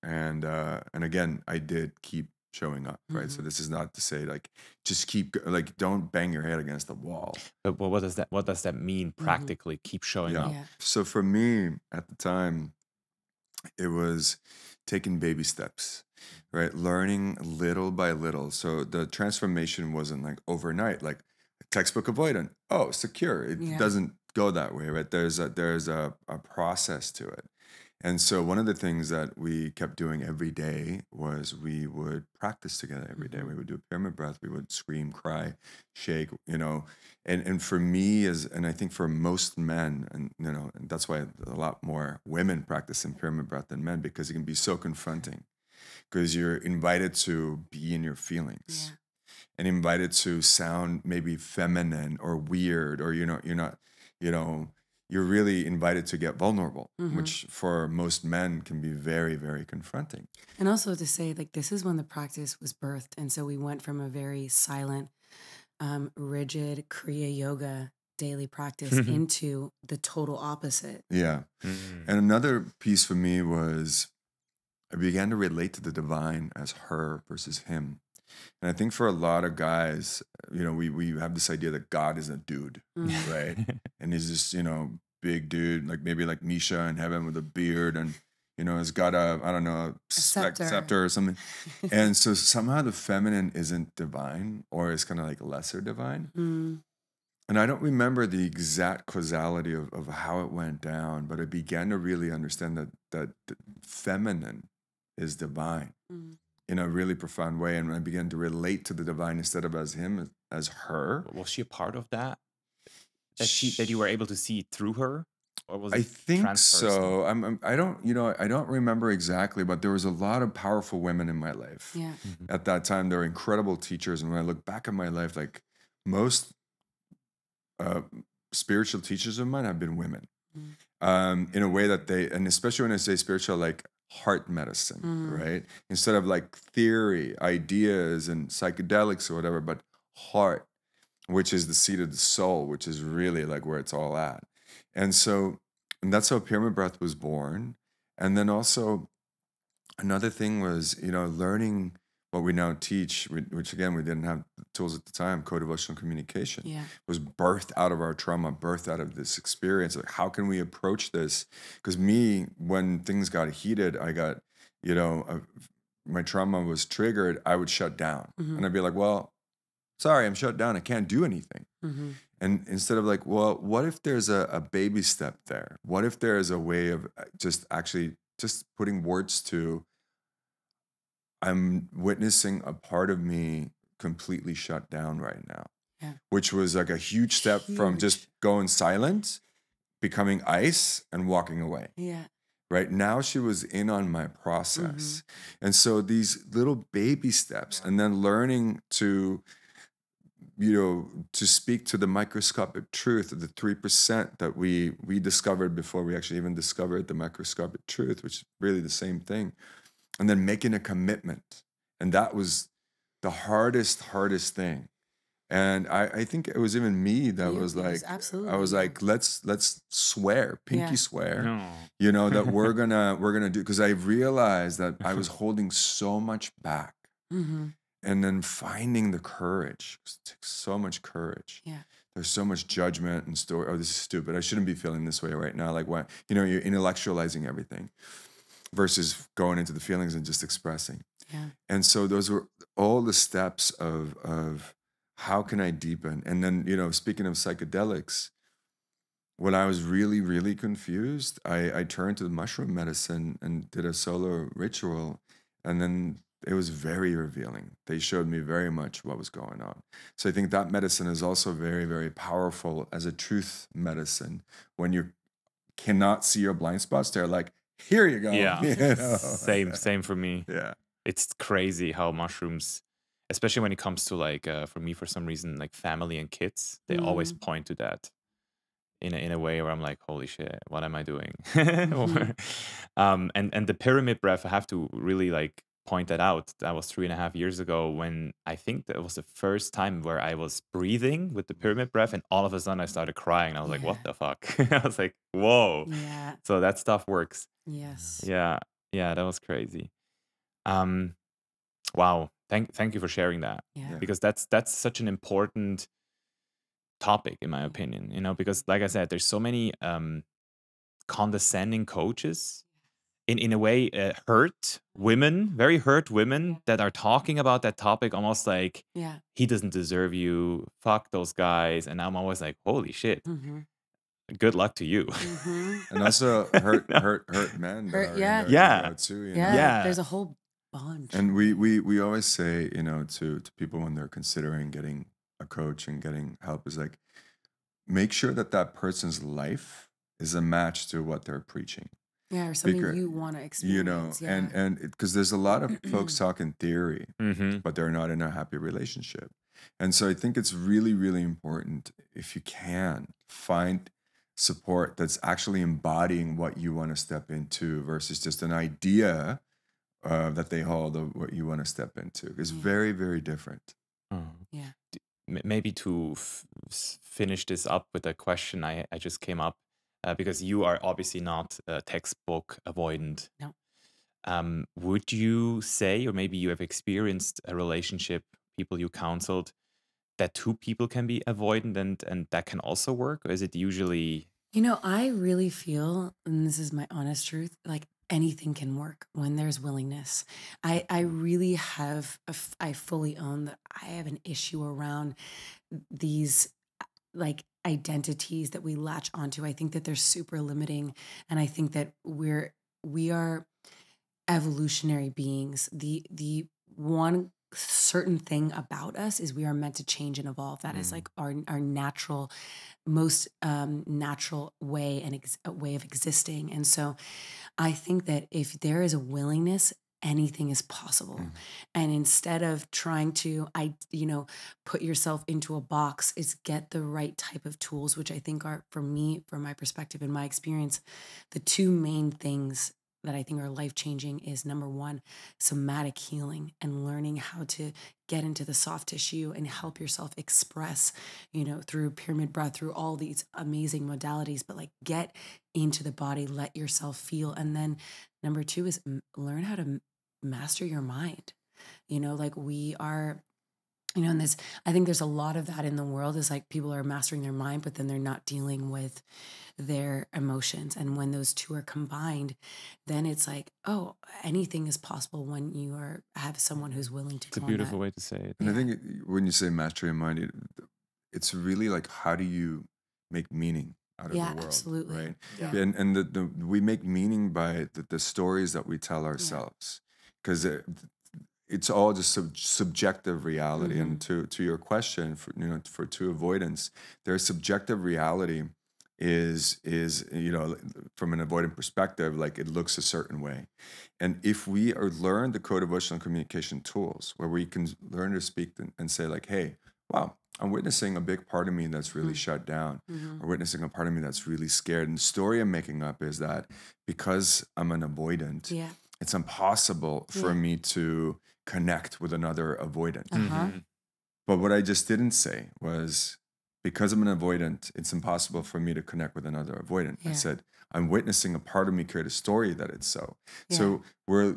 And again, I did keep showing up, right? So this is not to say like just keep like don't bang your head against the wall. But what does that mean practically? Keep showing up. Yeah. So for me at the time, it was taking baby steps, right? Learning little by little. So the transformation wasn't like overnight, like textbook avoidant. Oh, secure. It doesn't go that way, right? There's a process to it. And so one of the things that we kept doing every day was we would practice together every day. We would do a pyramid breath. We would scream, cry, shake, you know. And for me, and I think for most men, and you know, and that's why a lot more women practice in pyramid breath than men, because it can be so confronting. Because you're invited to be in your feelings, and invited to sound maybe feminine or weird, or you're not, you're really invited to get vulnerable, which for most men can be very, very confronting. And also to say, like, this is when the practice was birthed. And so we went from a very silent, rigid Kriya yoga daily practice into the total opposite. Yeah. And another piece for me was I began to relate to the divine as her versus him. And I think for a lot of guys, you know, we have this idea that God is a dude, right? And he's this, you know, big dude, like maybe like Misha in heaven with a beard and, you know, has got a scepter or something. And so somehow the feminine isn't divine, or it's kind of like lesser divine. And I don't remember the exact causality of how it went down, but I began to really understand that the feminine is divine. In a really profound way, and I began to relate to the divine instead of as him, as her. Was she a part of that? That you were able to see through her, or was it? I think transpersonal? so. I don't remember exactly, but there was a lot of powerful women in my life. Yeah. At that time, they were incredible teachers, and when I look back at my life, like most spiritual teachers of mine have been women, in a way that and especially when I say spiritual, like heart medicine, right? Instead of like theory, ideas, and psychedelics or whatever, but heart, which is the seat of the soul, which is really like where it's all at. And that's how pyramid breath was born. And then also another thing was, you know, learning what we now teach, which again, we didn't have the tools at the time, co-devotional communication, was birthed out of our trauma, birthed out of this experience. Like, how can we approach this? Because when things got heated, I got, you know, my trauma was triggered, I would shut down. And I'd be like, well, sorry, I'm shut down. I can't do anything. And instead of like, well, what if there's a baby step there? What if there's a way of just putting words to, I'm witnessing a part of me completely shut down right now. Yeah. which was like a huge step from just going silent, becoming ice, and walking away. Yeah. Right now, she was in on my process. And so these little baby steps, and then learning to, to speak to the microscopic truth of the 3% that we discovered before we actually even discovered the microscopic truth, which is really the same thing. And then making a commitment. And that was the hardest thing. And I think it was even me that was like, absolutely, I was like, let's swear, pinky Yeah. swear, No. that we're gonna do, because I realized that I was holding so much back, and then finding the courage. It takes so much courage. Yeah. There's so much judgment and story. Oh, this is stupid. I shouldn't be feeling this way right now. Like, why? You're intellectualizing everything versus going into the feelings and just expressing. Yeah. And so those were all the steps of how can I deepen? And then, speaking of psychedelics, when I was really, really confused, I turned to the mushroom medicine and did a solo ritual. And then it was very revealing. They showed me very much what was going on. So I think that medicine is also very, very powerful as a truth medicine. When you cannot see your blind spots, they're like, here you go. Yeah. Same for me. Yeah. It's crazy how mushrooms, especially when it comes to like, for me, for some reason, like family and kids, they always point to that in a way where I'm like, holy shit, what am I doing? And the pyramid breath, I have to really like point that out. That was 3.5 years ago when I think that was the first time where I was breathing with the pyramid breath, and all of a sudden I started crying. I was like, what the fuck? I was like, whoa. Yeah. So that stuff works. Yes. Yeah, that was crazy. Wow. Thank you for sharing that. Yeah. Because that's such an important topic in my opinion, because like I said, there's so many condescending coaches in a way, very hurt women that are talking about that topic almost like, Yeah. he doesn't deserve you, fuck those guys. And I'm always like, holy shit, good luck to you. And also hurt men that are in their ego too. Yeah. There's a whole bunch. And we always say, to people when they're considering getting a coach and getting help, is like, make sure that person's life is a match to what they're preaching. Yeah, or something you want to experience. And because there's a lot of folks talk in theory, but they're not in a happy relationship. And so I think it's really, really important, if you can, find support that's actually embodying what you want to step into versus just an idea that they hold of what you want to step into. It's very, very different. Yeah. Maybe to finish this up with a question I just came up, because you are obviously not a textbook avoidant. No. Would you say, or maybe you have experienced a relationship, people you counseled, that two people can be avoidant and that can also work? Or is it usually... I really feel, and this is my honest truth, like anything can work when there's willingness. I really have, I fully own that I have an issue around these like identities that we latch onto. I think that they're super limiting. And I think that we are evolutionary beings. The one certain thing about us is we are meant to change and evolve. That is like our natural, most natural way and a way of existing. And so I think that if there is a willingness, anything is possible. And instead of trying to, put yourself into a box, is get the right type of tools, which I think are, for me, from my perspective and my experience, the two main things that I think are life-changing is, number one, somatic healing and learning how to get into the soft tissue and help yourself express, through pyramid breath, through all these amazing modalities, but like get into the body, let yourself feel. And then number two is learn how to master your mind. Like we are, and this, I think there's a lot of that in the world, is like people are mastering their mind, but then they're not dealing with their emotions. And when those two are combined, then it's like, oh, anything is possible when you have someone who's willing to. It's a beautiful way to say it. And I think when you say master your mind, it's really like, how do you make meaning out of the world? Absolutely. Right? Yeah. And we make meaning by the stories that we tell ourselves. Because it's all just subjective reality. And to your question, for two avoidants, their subjective reality is from an avoidant perspective, like it looks a certain way. And if we learn the co-devotional communication tools where we can learn to speak and say like, hey, wow, I'm witnessing a big part of me that's really shut down, or witnessing a part of me that's really scared. And the story I'm making up is that because I'm an avoidant, it's impossible for me to connect with another avoidant. But what I just didn't say was, because I'm an avoidant, it's impossible for me to connect with another avoidant. I said, I'm witnessing a part of me create a story that it's so. So we're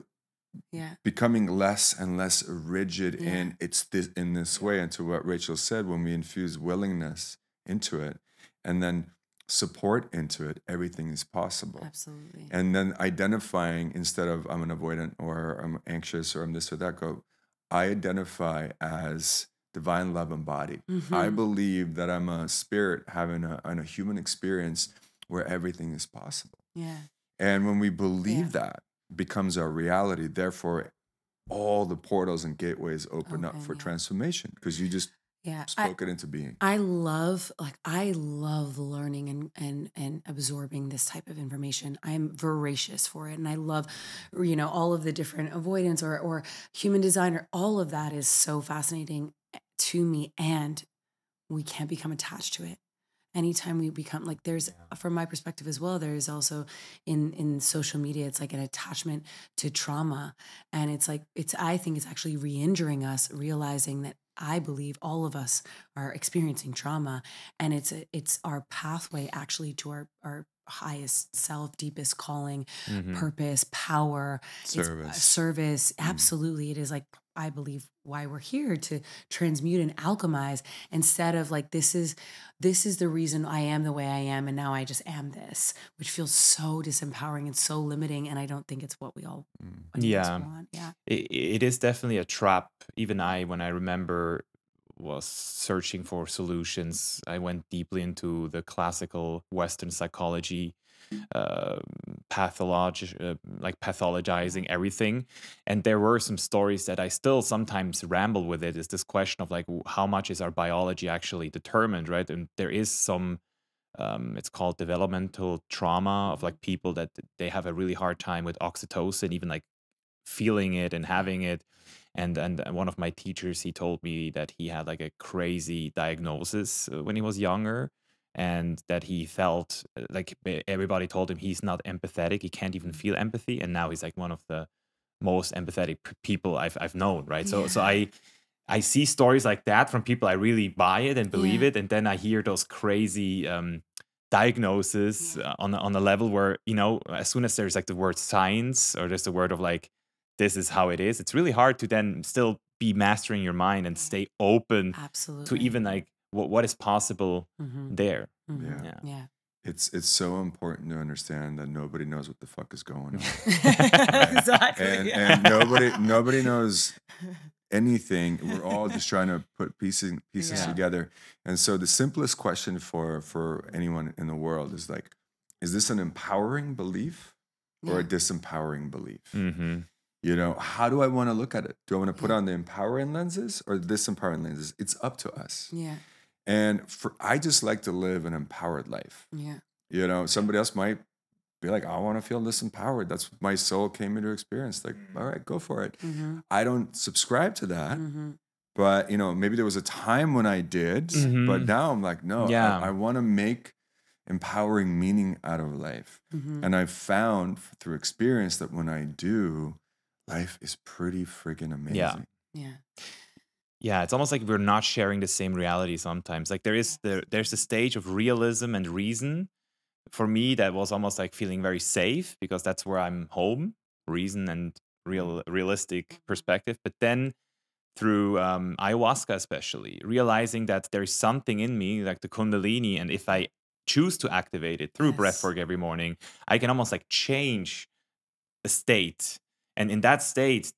becoming less and less rigid in this way. And to what Rachel said, when we infuse willingness into it and then support into it, everything is possible. Absolutely. And then identifying, instead of I'm an avoidant or I'm anxious or I'm this or that, I identify as divine love embodied. I believe that I'm a spirit having a human experience where everything is possible. And when we believe that, becomes our reality, therefore all the portals and gateways open up for transformation, because you just spoke it into being. I love learning and absorbing this type of information. I'm voracious for it. And I love, all of the different avoidance or human design, or all of that is so fascinating to me. And we can't become attached to it. Anytime we become like, there's, from my perspective as well, there's also in social media, it's like an attachment to trauma. And it's like, I think it's actually re-injuring us, realizing that I believe all of us are experiencing trauma, and it's our pathway actually to our highest self, deepest calling, purpose, power, service. Absolutely. It is like, I believe, why we're here, to transmute and alchemize, instead of like, this is the reason I am the way I am, and now I just am this, which feels so disempowering and so limiting. And I don't think it's what we all want. It is definitely a trap. Even when I remember, was searching for solutions, I went deeply into the classical Western psychology, pathologizing everything. And there were some stories that I still sometimes ramble with. It is this question of like, how much is our biology actually determined, right? And there is some it's called developmental trauma of like people that they have a really hard time with oxytocin, even like feeling it and having it. And one of my teachers, he told me that he had like a crazy diagnosis when he was younger, and that he felt like everybody told him he's not empathetic, he can't even feel empathy, and now he's like one of the most empathetic people I've known, right? So I see stories like that from people, I really buy it and believe it, and then I hear those crazy diagnoses on a level where, as soon as there's like the word science, or there's the word of like, this is how it is, it's really hard to then still be mastering your mind and stay open to even like what is possible there. It's so important to understand that nobody knows what the fuck is going on. Exactly. And nobody knows anything. We're all just trying to put pieces together. And so the simplest question for anyone in the world is like, is this an empowering belief or a disempowering belief? How do I want to look at it? Do I want to put on the empowering lenses or the disempowering lenses? It's up to us. And I just like to live an empowered life. Somebody else might be like, I want to feel disempowered. That's what my soul came into experience. Like, all right, go for it. I don't subscribe to that. But, maybe there was a time when I did, but now I'm like, no, I want to make empowering meaning out of life. And I've found through experience that when I do, life is pretty freaking amazing. Yeah, it's almost like we're not sharing the same reality sometimes. Like there's a stage of realism and reason. For me, that was almost like feeling very safe, because that's where I'm home, reason and realistic perspective. But then through ayahuasca especially, realizing that there's something in me, like the kundalini, and if I choose to activate it through breathwork every morning, I can almost like change a state. And in that state,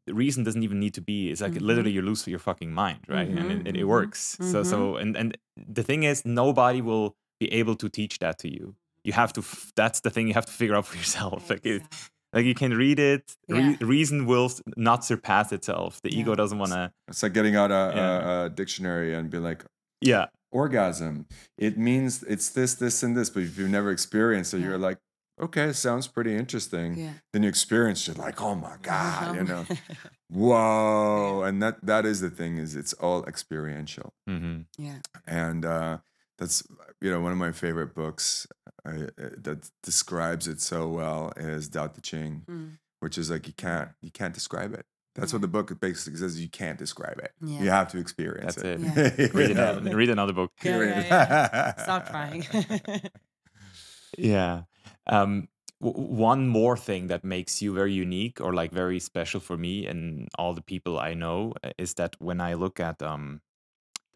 the reason doesn't even need to be. It's like literally you lose your fucking mind, right? And it works. So and the thing is, nobody will be able to teach that to you. You have to. That's the thing you have to figure out for yourself. Like Like you can read it. Yeah. Reason will not surpass itself. The ego doesn't want to. It's like getting out a dictionary and be like, Yeah. orgasm. It means it's this, this, and this. But if you've never experienced it, you're like, okay, it sounds pretty interesting. Yeah. Then you experience it, like, oh my God, you know, whoa. And that is the thing, is it's all experiential. Mm-hmm. Yeah. And that's, one of my favorite books that describes it so well is Dating, which is like you can't describe it. That's what the book basically says. You can't describe it. Yeah. You have to experience That's it. Yeah. Read another book. Yeah. Stop trying. Yeah. One more thing that makes you very unique or like very special for me and all the people I know is that when I look at the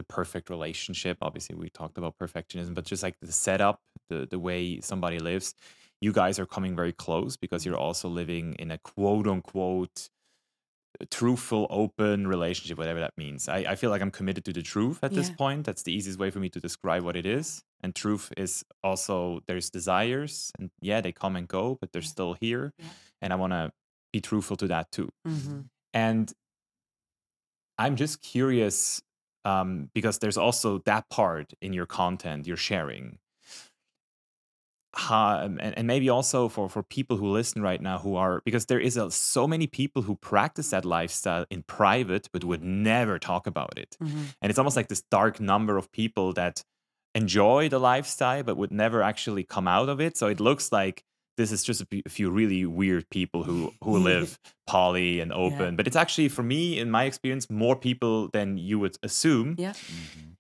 perfect relationship, obviously we talked about perfectionism, but just like the setup, the way somebody lives, you guys are coming very close because you're also living in a quote unquote truthful, open relationship, whatever that means. I feel like I'm committed to the truth at this point. That's the easiest way for me to describe what it is. And truth is also, there's desires and they come and go, but they're still here. Yeah. And I want to be truthful to that too. Mm-hmm. And I'm just curious because there's also that part in your content you're sharing. And maybe also for people who listen right now who are, because there is so many people who practice that lifestyle in private but would never talk about it. Mm-hmm. And it's almost like this dark number of people that enjoy the lifestyle but would never actually come out of it. So it looks like this is just a few really weird people who live poly and open. But it's actually, for me, in my experience, more people than you would assume. Yeah. Mm-hmm.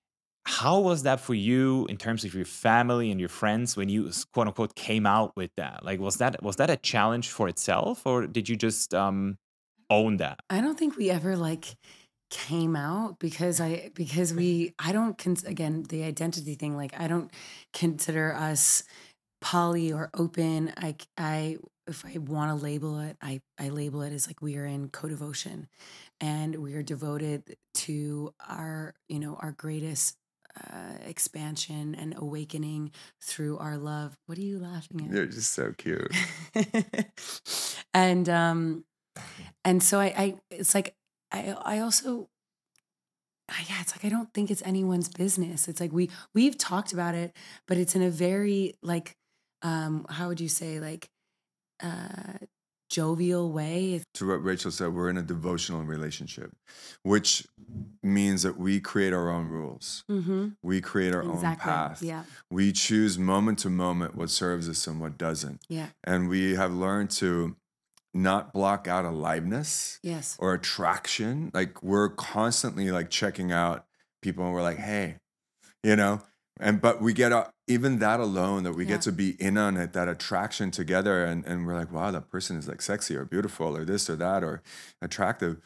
How was that for you in terms of your family and your friends when you quote unquote came out with that? Like, was that a challenge for itself, or did you just own that? I don't think we ever came out because I don't again, the identity thing, like I don't consider us poly or open. I if I want to label it, I label it as like we are in co-devotion and we are devoted to our greatest expansion and awakening through our love. What are you laughing at? You're just so cute. And so it's like I also it's like I don't think it's anyone's business. It's like we've talked about it, but it's in a very how would you say, jovial way. To what Rachel said, we're in a devotional relationship, which means that we create our own rules. Mm-hmm. We create our own path. Yeah. We choose moment to moment what serves us and what doesn't. Yeah. And we have learned to not block out aliveness or attraction. Like we're constantly checking out people and we're like, hey, but we get even that alone, that we get to be in on it, that attraction together, and we're like, wow, that person is sexy or beautiful or this or that or attractive.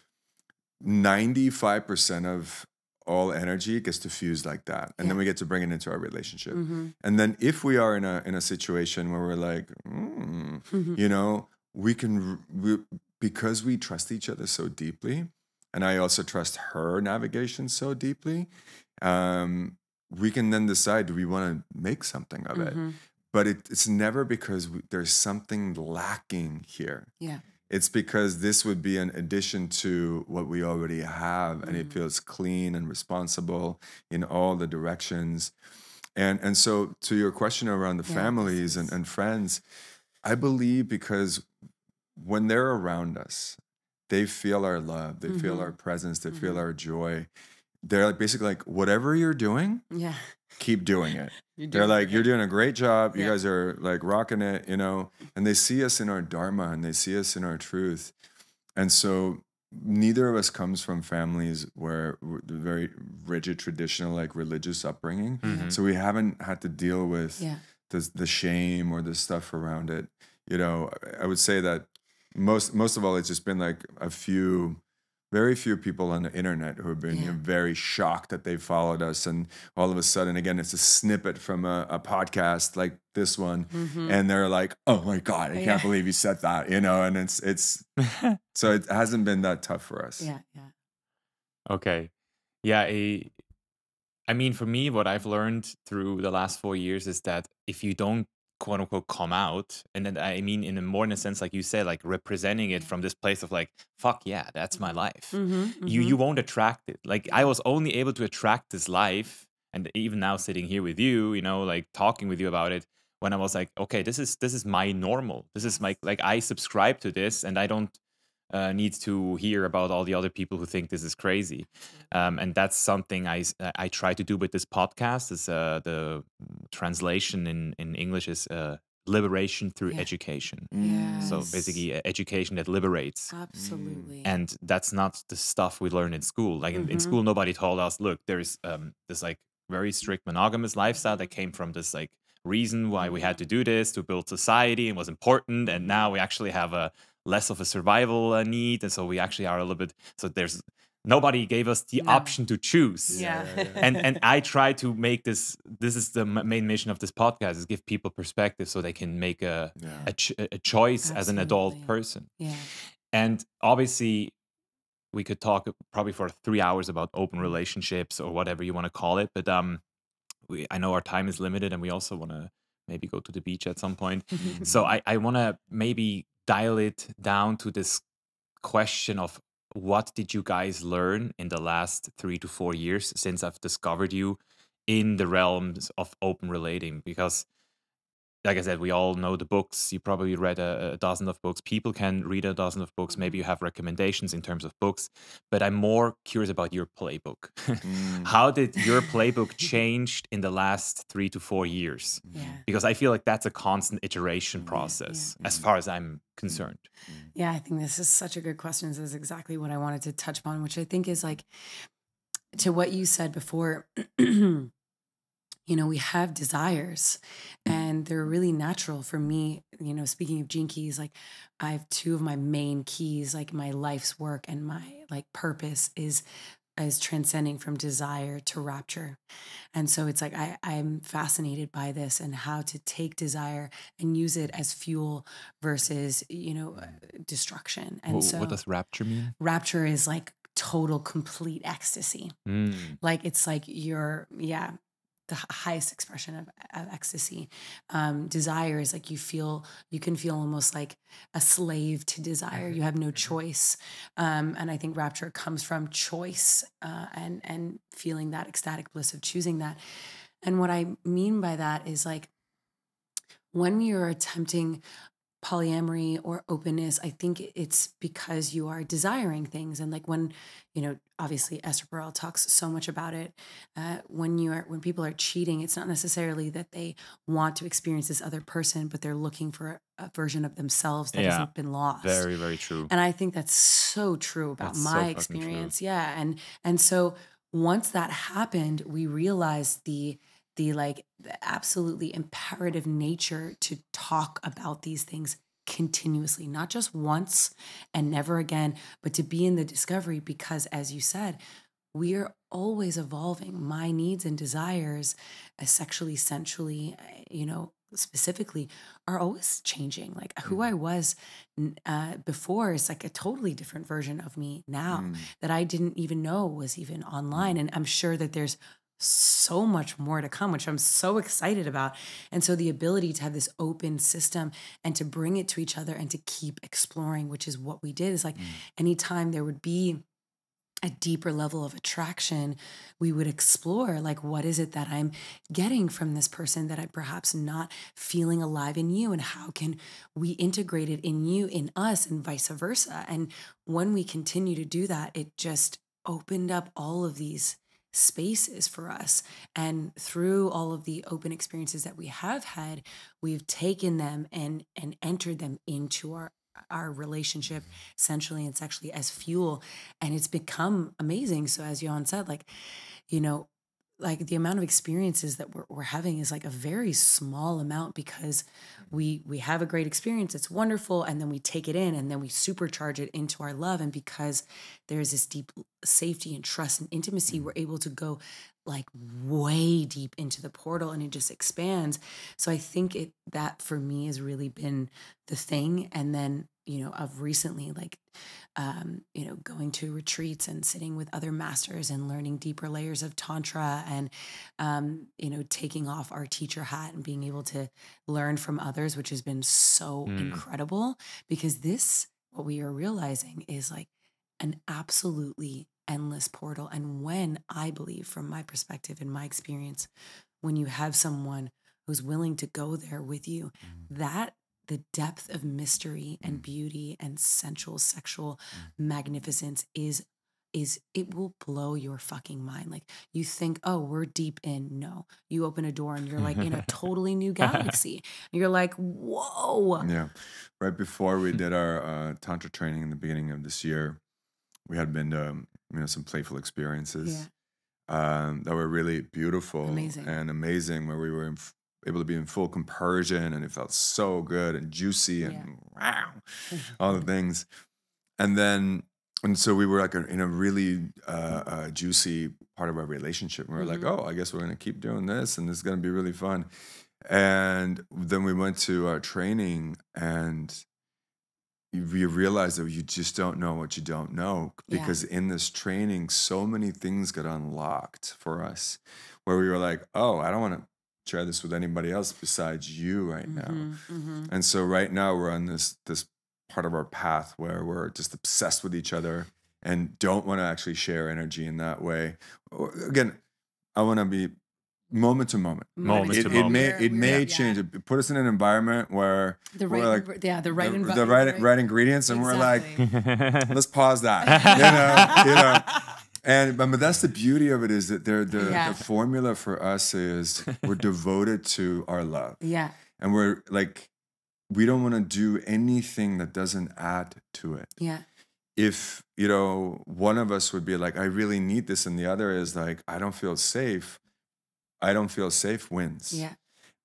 95% of all energy gets diffused like that, and then we get to bring it into our relationship. Mm-hmm. And then if we are in a situation where we're like, we can because we trust each other so deeply, and I also trust her navigation so deeply. We can then decide, do we want to make something of it? But it's never because there's something lacking here. Yeah. It's because this would be an addition to what we already have, and it feels clean and responsible in all the directions. And so to your question around the families and friends, I believe because when they're around us, they feel our love, they feel our presence, they feel our joy. They're basically whatever you're doing, keep doing it. They're you're doing a great job. You guys are rocking it, and they see us in our dharma and they see us in our truth. And so neither of us comes from families where we're very rigid, traditional, religious upbringing. Mm-hmm. So we haven't had to deal with the shame or the stuff around it. I would say that most of all, it's just been very few people on the internet who have been very shocked that they followed us, and all of a sudden, again, it's a snippet from a podcast like this one, and they're like, "Oh my God, I can't believe you said that," and it's so it hasn't been that tough for us. Yeah. Okay, yeah. I mean, for me, what I've learned through the last 4 years is that if you don't quote unquote come out, and then I mean in a more in a sense like you said, like representing it from this place of like, fuck yeah, that's my life. You won't attract it. Like I was only able to attract this life, and even now sitting here with you, you know, like talking with you about it, when I was like, okay, this is my normal. This is my, like, I subscribe to this, and I don't need to hear about all the other people who think this is crazy. And that's something I try to do with this podcast. Is the translation in English is liberation through education. So basically, education that liberates. Absolutely. And that's not the stuff we learn in school. Like in school, nobody told us, look, there's this like very strict monogamous lifestyle that came from this like reason why we had to do this to build society and was important. And now we actually have a less of a survival need. And so we actually are a little bit, so there's nobody gave us the option to choose. And I try to make this is the main mission of this podcast, is give people perspective so they can make a choice as an adult person. And obviously we could talk probably for 3 hours about open relationships or whatever you want to call it. But I know our time is limited, and we also want to maybe go to the beach at some point. So I want to maybe dial it down to this question of, what did you guys learn in the last 3 to 4 years since I've discovered you in the realms of open relating? Because like I said, we all know the books. You probably read a dozen of books. People can read a dozen of books. Maybe you have recommendations in terms of books. But I'm more curious about your playbook. How did your playbook change in the last 3 to 4 years? Because I feel like that's a constant iteration process as far as I'm concerned. Yeah, I think this is such a good question. This is exactly what I wanted to touch upon, which I think is like, to what you said before, you know, we have desires and they're really natural for me. You know, speaking of gene keys, like I have 2 of my main keys, like my life's work and my like purpose is transcending from desire to rapture. And so it's like, I'm fascinated by this and how to take desire and use it as fuel versus, you know, destruction. And What does rapture mean? Rapture is like total, complete ecstasy. Like, it's like the highest expression of ecstasy. Desire is like, you can feel almost like a slave to desire. You have no choice. And I think rapture comes from choice, and feeling that ecstatic bliss of choosing that. And what I mean by that is like, when you're attempting polyamory or openness, I think it's because you are desiring things. And like, when, you know, obviously Esther Perel talks so much about it. When people are cheating, it's not necessarily that they want to experience this other person, but they're looking for a version of themselves that hasn't been lost. Very, very true. And I think that's so true about my experience. True. Yeah. And so once that happened, we realized the absolutely imperative nature to talk about these things continuously, not just once and never again, but to be in the discovery, because as you said, we are always evolving. My needs and desires, sexually, sensually, you know, specifically, are always changing. Like, who I was before is like a totally different version of me now that I didn't even know was even online. And I'm sure that there's so much more to come, which I'm so excited about. And so the ability to have this open system and to bring it to each other and to keep exploring, which is what we did, is like, anytime there would be a deeper level of attraction, we would explore, like, what is it that I'm getting from this person that I'm perhaps not feeling alive in you, and how can we integrate it in you, in us, and vice versa. And when we continue to do that, it just opened up all of these spaces for us. And through all of the open experiences that we have had, we've taken them and entered them into our relationship, sensually and sexually, as fuel. And it's become amazing. So as Johann said, like, you know, like the amount of experiences that we're having is like a very small amount, because we have a great experience. It's wonderful. And then we take it in and then we supercharge it into our love. And because there's this deep safety and trust and intimacy, we're able to go like way deep into the portal, and it just expands. So I think that for me has really been the thing. And then of recently, like, going to retreats and sitting with other masters and learning deeper layers of Tantra and, taking off our teacher hat and being able to learn from others, which has been so incredible, because what we are realizing is like an absolutely endless portal. And when I believe, from my perspective and my experience, when you have someone who's willing to go there with you, that the depth of mystery and beauty and sensual, sexual magnificence is it will blow your fucking mind. Like, you think, oh, we're deep in. No, you open a door and you're like in a totally new galaxy. You're like, whoa. Yeah. Right before we did our Tantra training in the beginning of this year, we had been to some playful experiences that were really beautiful and amazing, where we were able to be in full compersion, and it felt so good and juicy and wow, all the things. And so we were like in a really juicy part of our relationship. We were like, oh, I guess we're going to keep doing this, and this is going to be really fun. And then we went to our training, and you realize that you just don't know what you don't know, because in this training, so many things got unlocked for us, where we were like, oh, I don't want to share this with anybody else besides you right now. And so right now we're on this part of our path where we're just obsessed with each other and don't want to actually share energy in that way. Again, I want to be moment to moment. It may change. It put us in an environment where the right ingredients, and we're like, let's pause that. But that's the beauty of it, is that the formula for us is we're devoted to our love. Yeah. And we're like, we don't want to do anything that doesn't add to it. Yeah. If, one of us would be like, I really need this, and the other is like, I don't feel safe wins. Yeah.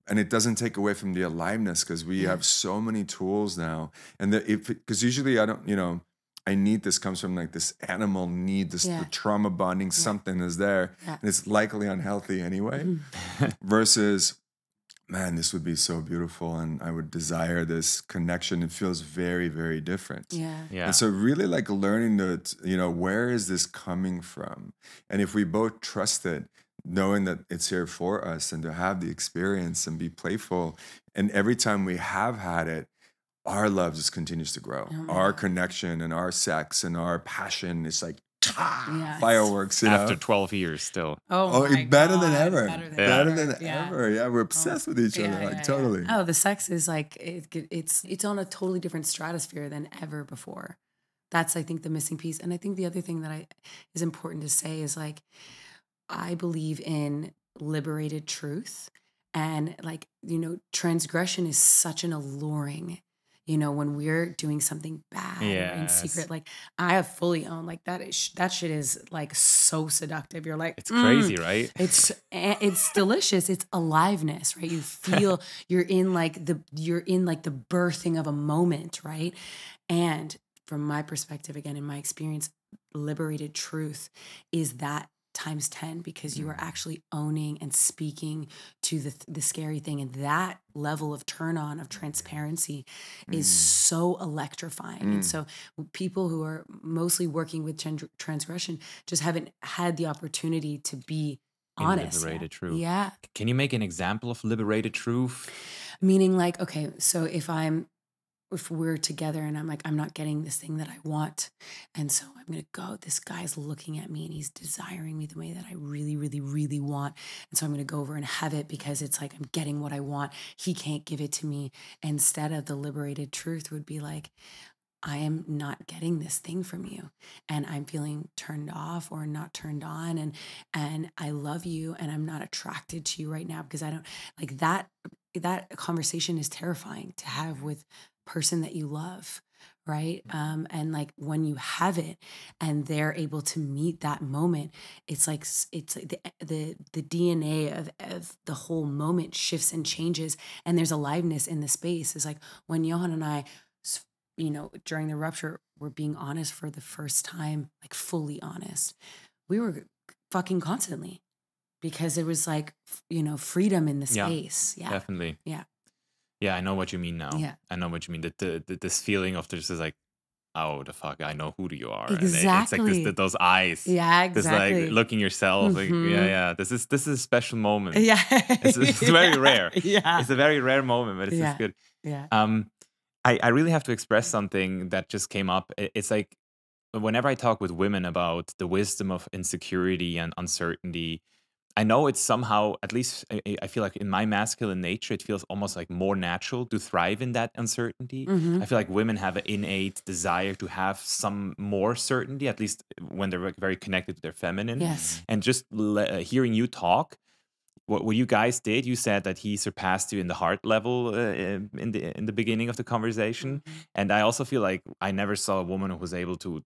And it doesn't take away from the aliveness, because we have so many tools now. And because usually I need this comes from like this animal need, the trauma bonding, something is there. Yeah. And it's likely unhealthy anyway. Versus, man, this would be so beautiful, and I would desire this connection. It feels very, very different. Yeah. And so really like learning where is this coming from? And if we both trust it, knowing that it's here for us, and to have the experience and be playful. And every time we have had it, our love just continues to grow. Our connection and our sex and our passion is like fireworks. After 12 years still. Better than ever. Better than ever. Yeah, we're obsessed with each other. Totally. Oh, the sex is like, it's on a totally different stratosphere than ever before. That's, I think, the missing piece. And I think the other thing that is important to say is like, I believe in liberated truth, and like, transgression is such an alluring, when we're doing something bad or in secret, like I have fully owned, like that shit is like so seductive. You're like, it's crazy, right? It's delicious. It's aliveness, right? You feel you're in like the birthing of a moment, right? And from my perspective, again, in my experience, liberated truth is that times 10, because you are actually owning and speaking to the scary thing. And that level of turn on of transparency is so electrifying. And so people who are mostly working with transgression just haven't had the opportunity to be honest. Liberated truth. Yeah. Can you make an example of liberated truth? Meaning like, okay, so if we're together and I'm like, I'm not getting this thing that I want, and so I'm going to go, this guy's looking at me and he's desiring me the way that I really, really, really want. And so I'm going to go over and have it, because it's like, I'm getting what I want. He can't give it to me. Instead of the liberated truth would be like, I am not getting this thing from you, and I'm feeling turned off or not turned on. And I love you, and I'm not attracted to you right now, because I don't like that. That conversation is terrifying to have with person that you love, right? And like when you have it and they're able to meet that moment, it's like the DNA of the whole moment shifts and changes, and there's aliveness in the space. It's like when Johann and I, during the rupture, were being honest for the first time, like fully honest. We were fucking constantly, because it was like, freedom in the space. Yeah, definitely. Yeah. Yeah, I know what you mean now. Yeah. I know what you mean. This feeling of just like, oh, the fuck, I know who you are. And it's like Exactly. those eyes. Yeah, Just like exactly. looking yourself. Like, yeah. This is a special moment. Yeah. It's very Yeah. rare. Yeah. It's a very rare moment, but it's just good. Yeah. I really have to express something that just came up. It's like whenever I talk with women about the wisdom of insecurity and uncertainty, I know it's somehow, at least I feel like in my masculine nature, it feels almost like more natural to thrive in that uncertainty. Mhm. I feel like women have an innate desire to have some more certainty, at least when they're like very connected to their feminine. Yes. And just hearing you talk, what you guys did, you said that he surpassed you in the heart level in the beginning of the conversation. And I also feel like I never saw a woman who was able to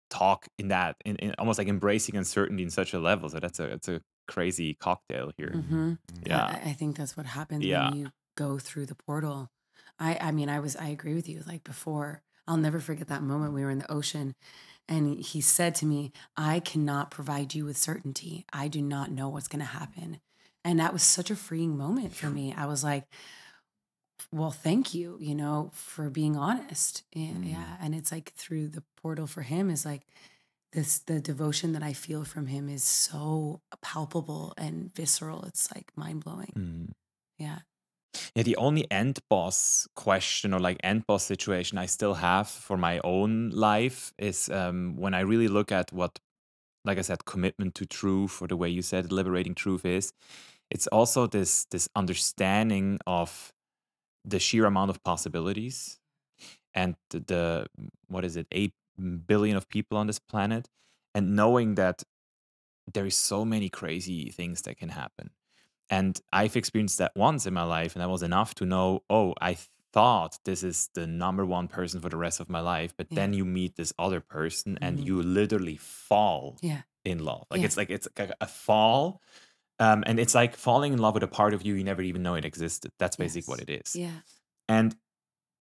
talk in that, in almost like embracing uncertainty in such a level. So that's a crazy cocktail here. Mhm. Yeah. I think that's what happens Yeah. when you go through the portal. I mean, I agree with you. Like before, I'll never forget that moment we were in the ocean and he said to me, I cannot provide you with certainty. I do not know what's going to happen. And that was such a freeing moment for me. I was like, well, thank you, for being honest. And yeah. And it's like through the portal for him is like the devotion that I feel from him is so palpable and visceral. It's like mind blowing. Yeah. Yeah, the only end boss question or like end boss situation I still have for my own life is when I really look at what, like I said, commitment to truth, or the way you said liberating truth is. It's also this understanding of the sheer amount of possibilities and the what is it, 8 billion of people on this planet, and knowing that there is so many crazy things that can happen. And I've experienced that once in my life, and that was enough to know, oh, I thought this is the number one person for the rest of my life. But then you meet this other person and you literally fall in love. Like it's like a fall. And it's like falling in love with a part of you never even know it existed. That's basically what it is. Yeah. And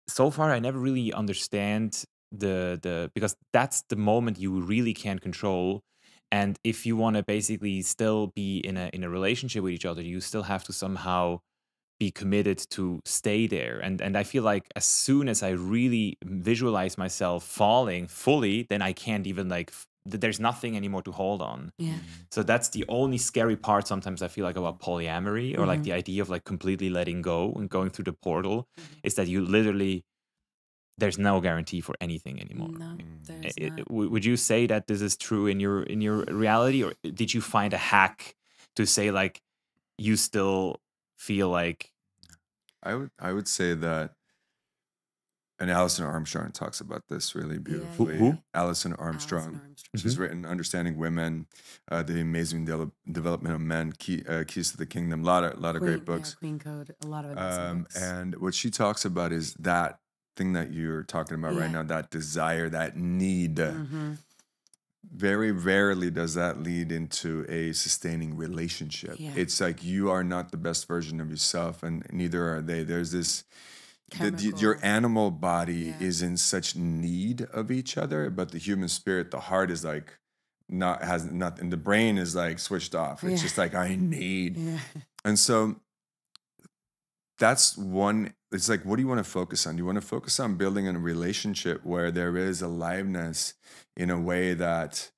so far, I never really understand because that's the moment you really can't control. And if you want to basically still be in a relationship with each other, you still have to somehow be committed to stay there. And I feel like as soon as I really visualize myself falling fully, then I can't even there's nothing anymore to hold on. Yeah. So that's the only scary part sometimes I feel like about polyamory, or like the idea of like completely letting go and going through the portal, is that you literally, there's no guarantee for anything anymore. No, there's not. Would you say that this is true in your reality, or did you find a hack to say like you still feel like? I would say that, and Alison Armstrong talks about this really beautifully. Who? Alison Armstrong. She's written Understanding Women, The Amazing Development of Men, Keys to the Kingdom, a lot of great books. Yeah, Queen Code, a lot of amazing books. And what she talks about is that thing that you're talking about right now, that desire, that need. Very rarely does that lead into a sustaining relationship. Yeah. It's like you are not the best version of yourself, and neither are they. There's this, your animal body is in such need of each other, but the human spirit, the heart is like has nothing. The brain is like switched off. It's just like, I need. Yeah. And so that's one. It's like, what do you want to focus on? Do you want to focus on building a relationship where there is aliveness in a way that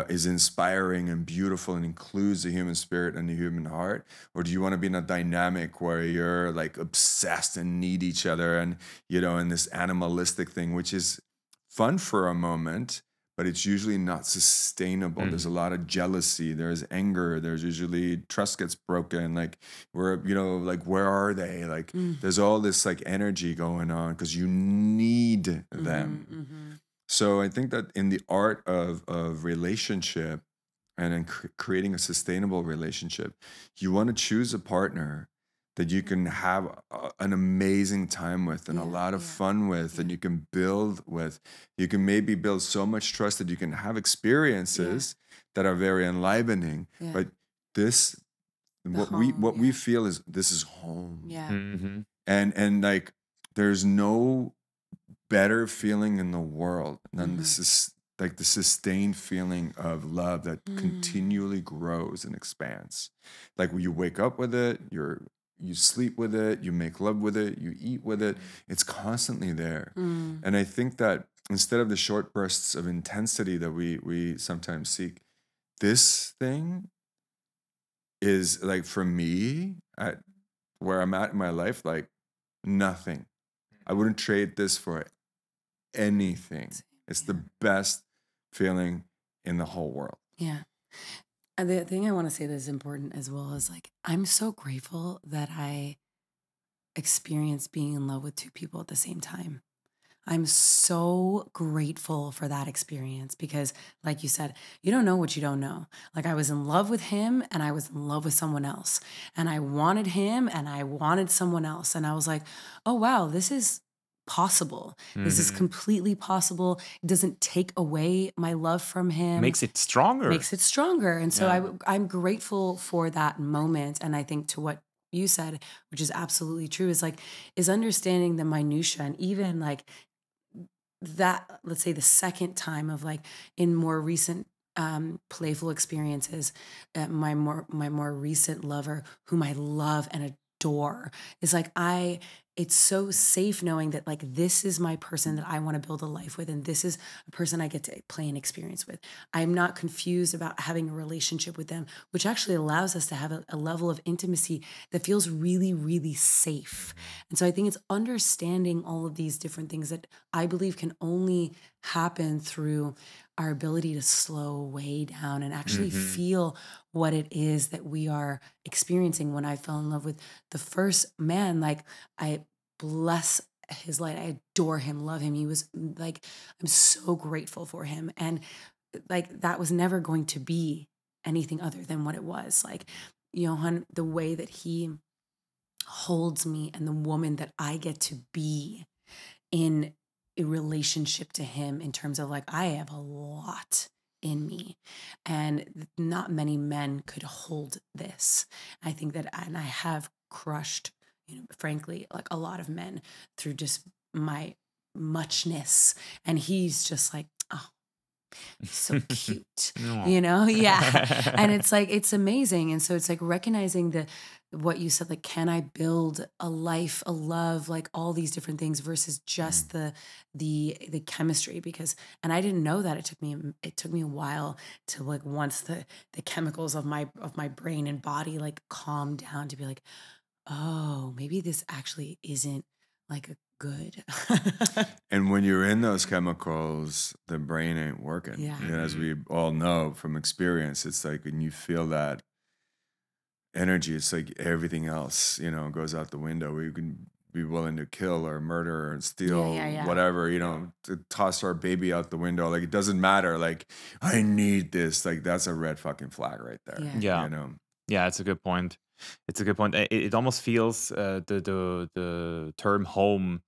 is inspiring and beautiful and includes the human spirit and the human heart? Or do you want to be in a dynamic where you're like obsessed and need each other and, in this animalistic thing, which is fun for a moment, but it's usually not sustainable. There's a lot of jealousy. There's anger. There's usually trust gets broken. Like where are they? Like there's all this like energy going on because you need them. So I think that in the art of relationship and in creating a sustainable relationship, you want to choose a partner that you can have an amazing time with and a lot of fun with, and you can build with. You can maybe build so much trust that you can have experiences that are very enlivening. But we feel is this is home. Yeah. And like there's no better feeling in the world than this is like the sustained feeling of love that continually grows and expands. Like when you wake up with it, you're you sleep with it, you make love with it, you eat with it. It's constantly there. And I think that instead of the short bursts of intensity that we sometimes seek, this thing is like, for me, at where I'm at in my life, like nothing. I wouldn't trade this for anything. It's the best feeling in the whole world. Yeah. And the thing I want to say that is important as well is like, I'm so grateful that I experienced being in love with two people at the same time. I'm so grateful for that experience because, like you said, you don't know what you don't know. Like, I was in love with him and I was in love with someone else. And I wanted him and I wanted someone else. And I was like, oh, wow, this is possible. This is completely possible. It doesn't take away my love from him. Makes it stronger. And so I'm grateful for that moment. And I think to what you said, which is absolutely true, is understanding the minutia, and even like that, let's say the second time of like in more recent playful experiences, my more recent lover, whom I love and adore, is like it's so safe knowing that like this is my person that I want to build a life with, and this is a person I get to play an experience with. I'm not confused about having a relationship with them, which actually allows us to have a level of intimacy that feels really, really safe. And so I think it's understanding all of these different things that I believe can only happen through our ability to slow way down and actually feel what it is that we are experiencing. When I fell in love with the first man, like, I bless his light. I adore him, love him. He was like, I'm so grateful for him. And like, that was never going to be anything other than what it was. Like, Johann, the way that he holds me and the woman that I get to be in a relationship to him, in terms of like, I have a lot in me and not many men could hold this. I think that, and I have crushed, frankly, like a lot of men through just my muchness. And he's just like, oh, he's so cute, Yeah. And it's like, it's amazing. And so it's like recognizing what you said, like, can I build a life, a love, like all these different things versus just the chemistry? Because, and I didn't know that. It took me a while to like, once the chemicals of my brain and body like calm down, to be like, oh, maybe this actually isn't like a good. And when you're in those chemicals, the brain ain't working. Yeah. As we all know from experience, it's like when you feel that energy, it's like everything else, goes out the window. We can be willing to kill or murder or steal, whatever, to toss our baby out the window. Like, it doesn't matter. Like, I need this. Like, that's a red fucking flag right there. Yeah. Yeah, it's a good point. It almost feels the term home.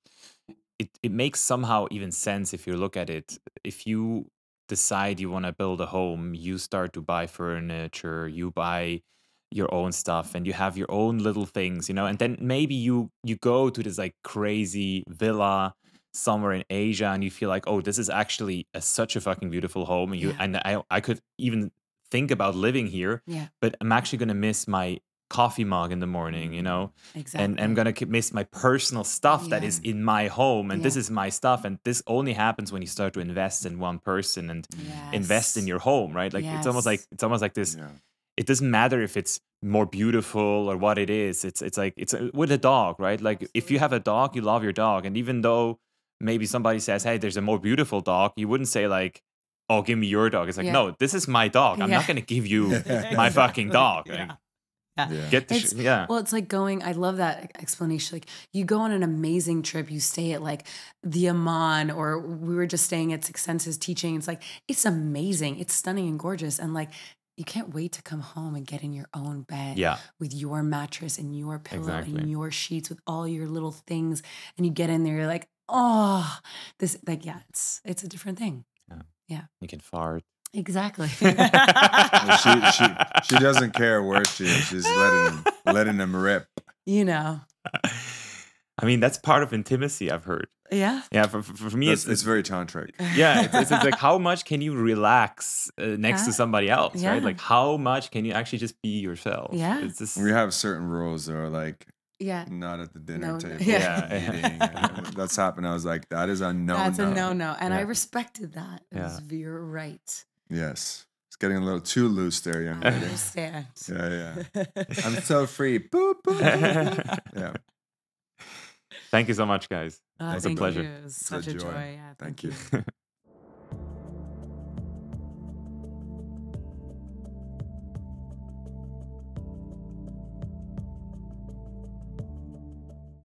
It makes somehow even sense if you look at it. If you decide you want to build a home, you start to buy furniture, you buy your own stuff, and you have your own little things, and then maybe you go to this like crazy villa somewhere in Asia, and you feel like, oh, this is actually such a fucking beautiful home, and I could even think about living here, but I'm actually gonna miss my coffee mug in the morning, Exactly. And I'm gonna miss my personal stuff that is in my home, and this is my stuff, and this only happens when you start to invest in one person and invest in your home, right? Like, it's almost like this. It doesn't matter if it's more beautiful or what it is. It's like, it's with a dog, right? Like, absolutely. If you have a dog, you love your dog. And even though maybe somebody says, hey, there's a more beautiful dog, you wouldn't say like, oh, give me your dog. It's like, no, this is my dog. I'm not going to give you my fucking dog. Like, get the Well, it's like going, I love that explanation. Like, you go on an amazing trip, you stay at like the Amman, or we were just staying at Six Senses teaching. It's like, it's amazing. It's stunning and gorgeous. And like, you can't wait to come home and get in your own bed with your mattress and your pillow and your sheets with all your little things. And you get in there, you're like, oh, this, like, it's a different thing. Yeah. You can fart. Exactly. Well, she doesn't care where she is. She's letting him rip. I mean, that's part of intimacy, I've heard. Yeah. Yeah. For me, it's very tantric. Yeah. It's like, how much can you relax next to somebody else, right? Like, how much can you actually just be yourself? Yeah. It's just, we have certain rules that are like, Yeah. not at the dinner No, table yeah. eating. And that's happened. I was like, that is a no. That's a no. And I Yeah. respected that. It was Yeah. you're right. Yes, it's getting a little too loose there, young I lady. understand. Yeah. I'm so free. Boop, boop, boop, boop. Yeah. Thank you so much, guys. It was a Thank pleasure. you. It was such a joy. Yeah, Thank thank you. you.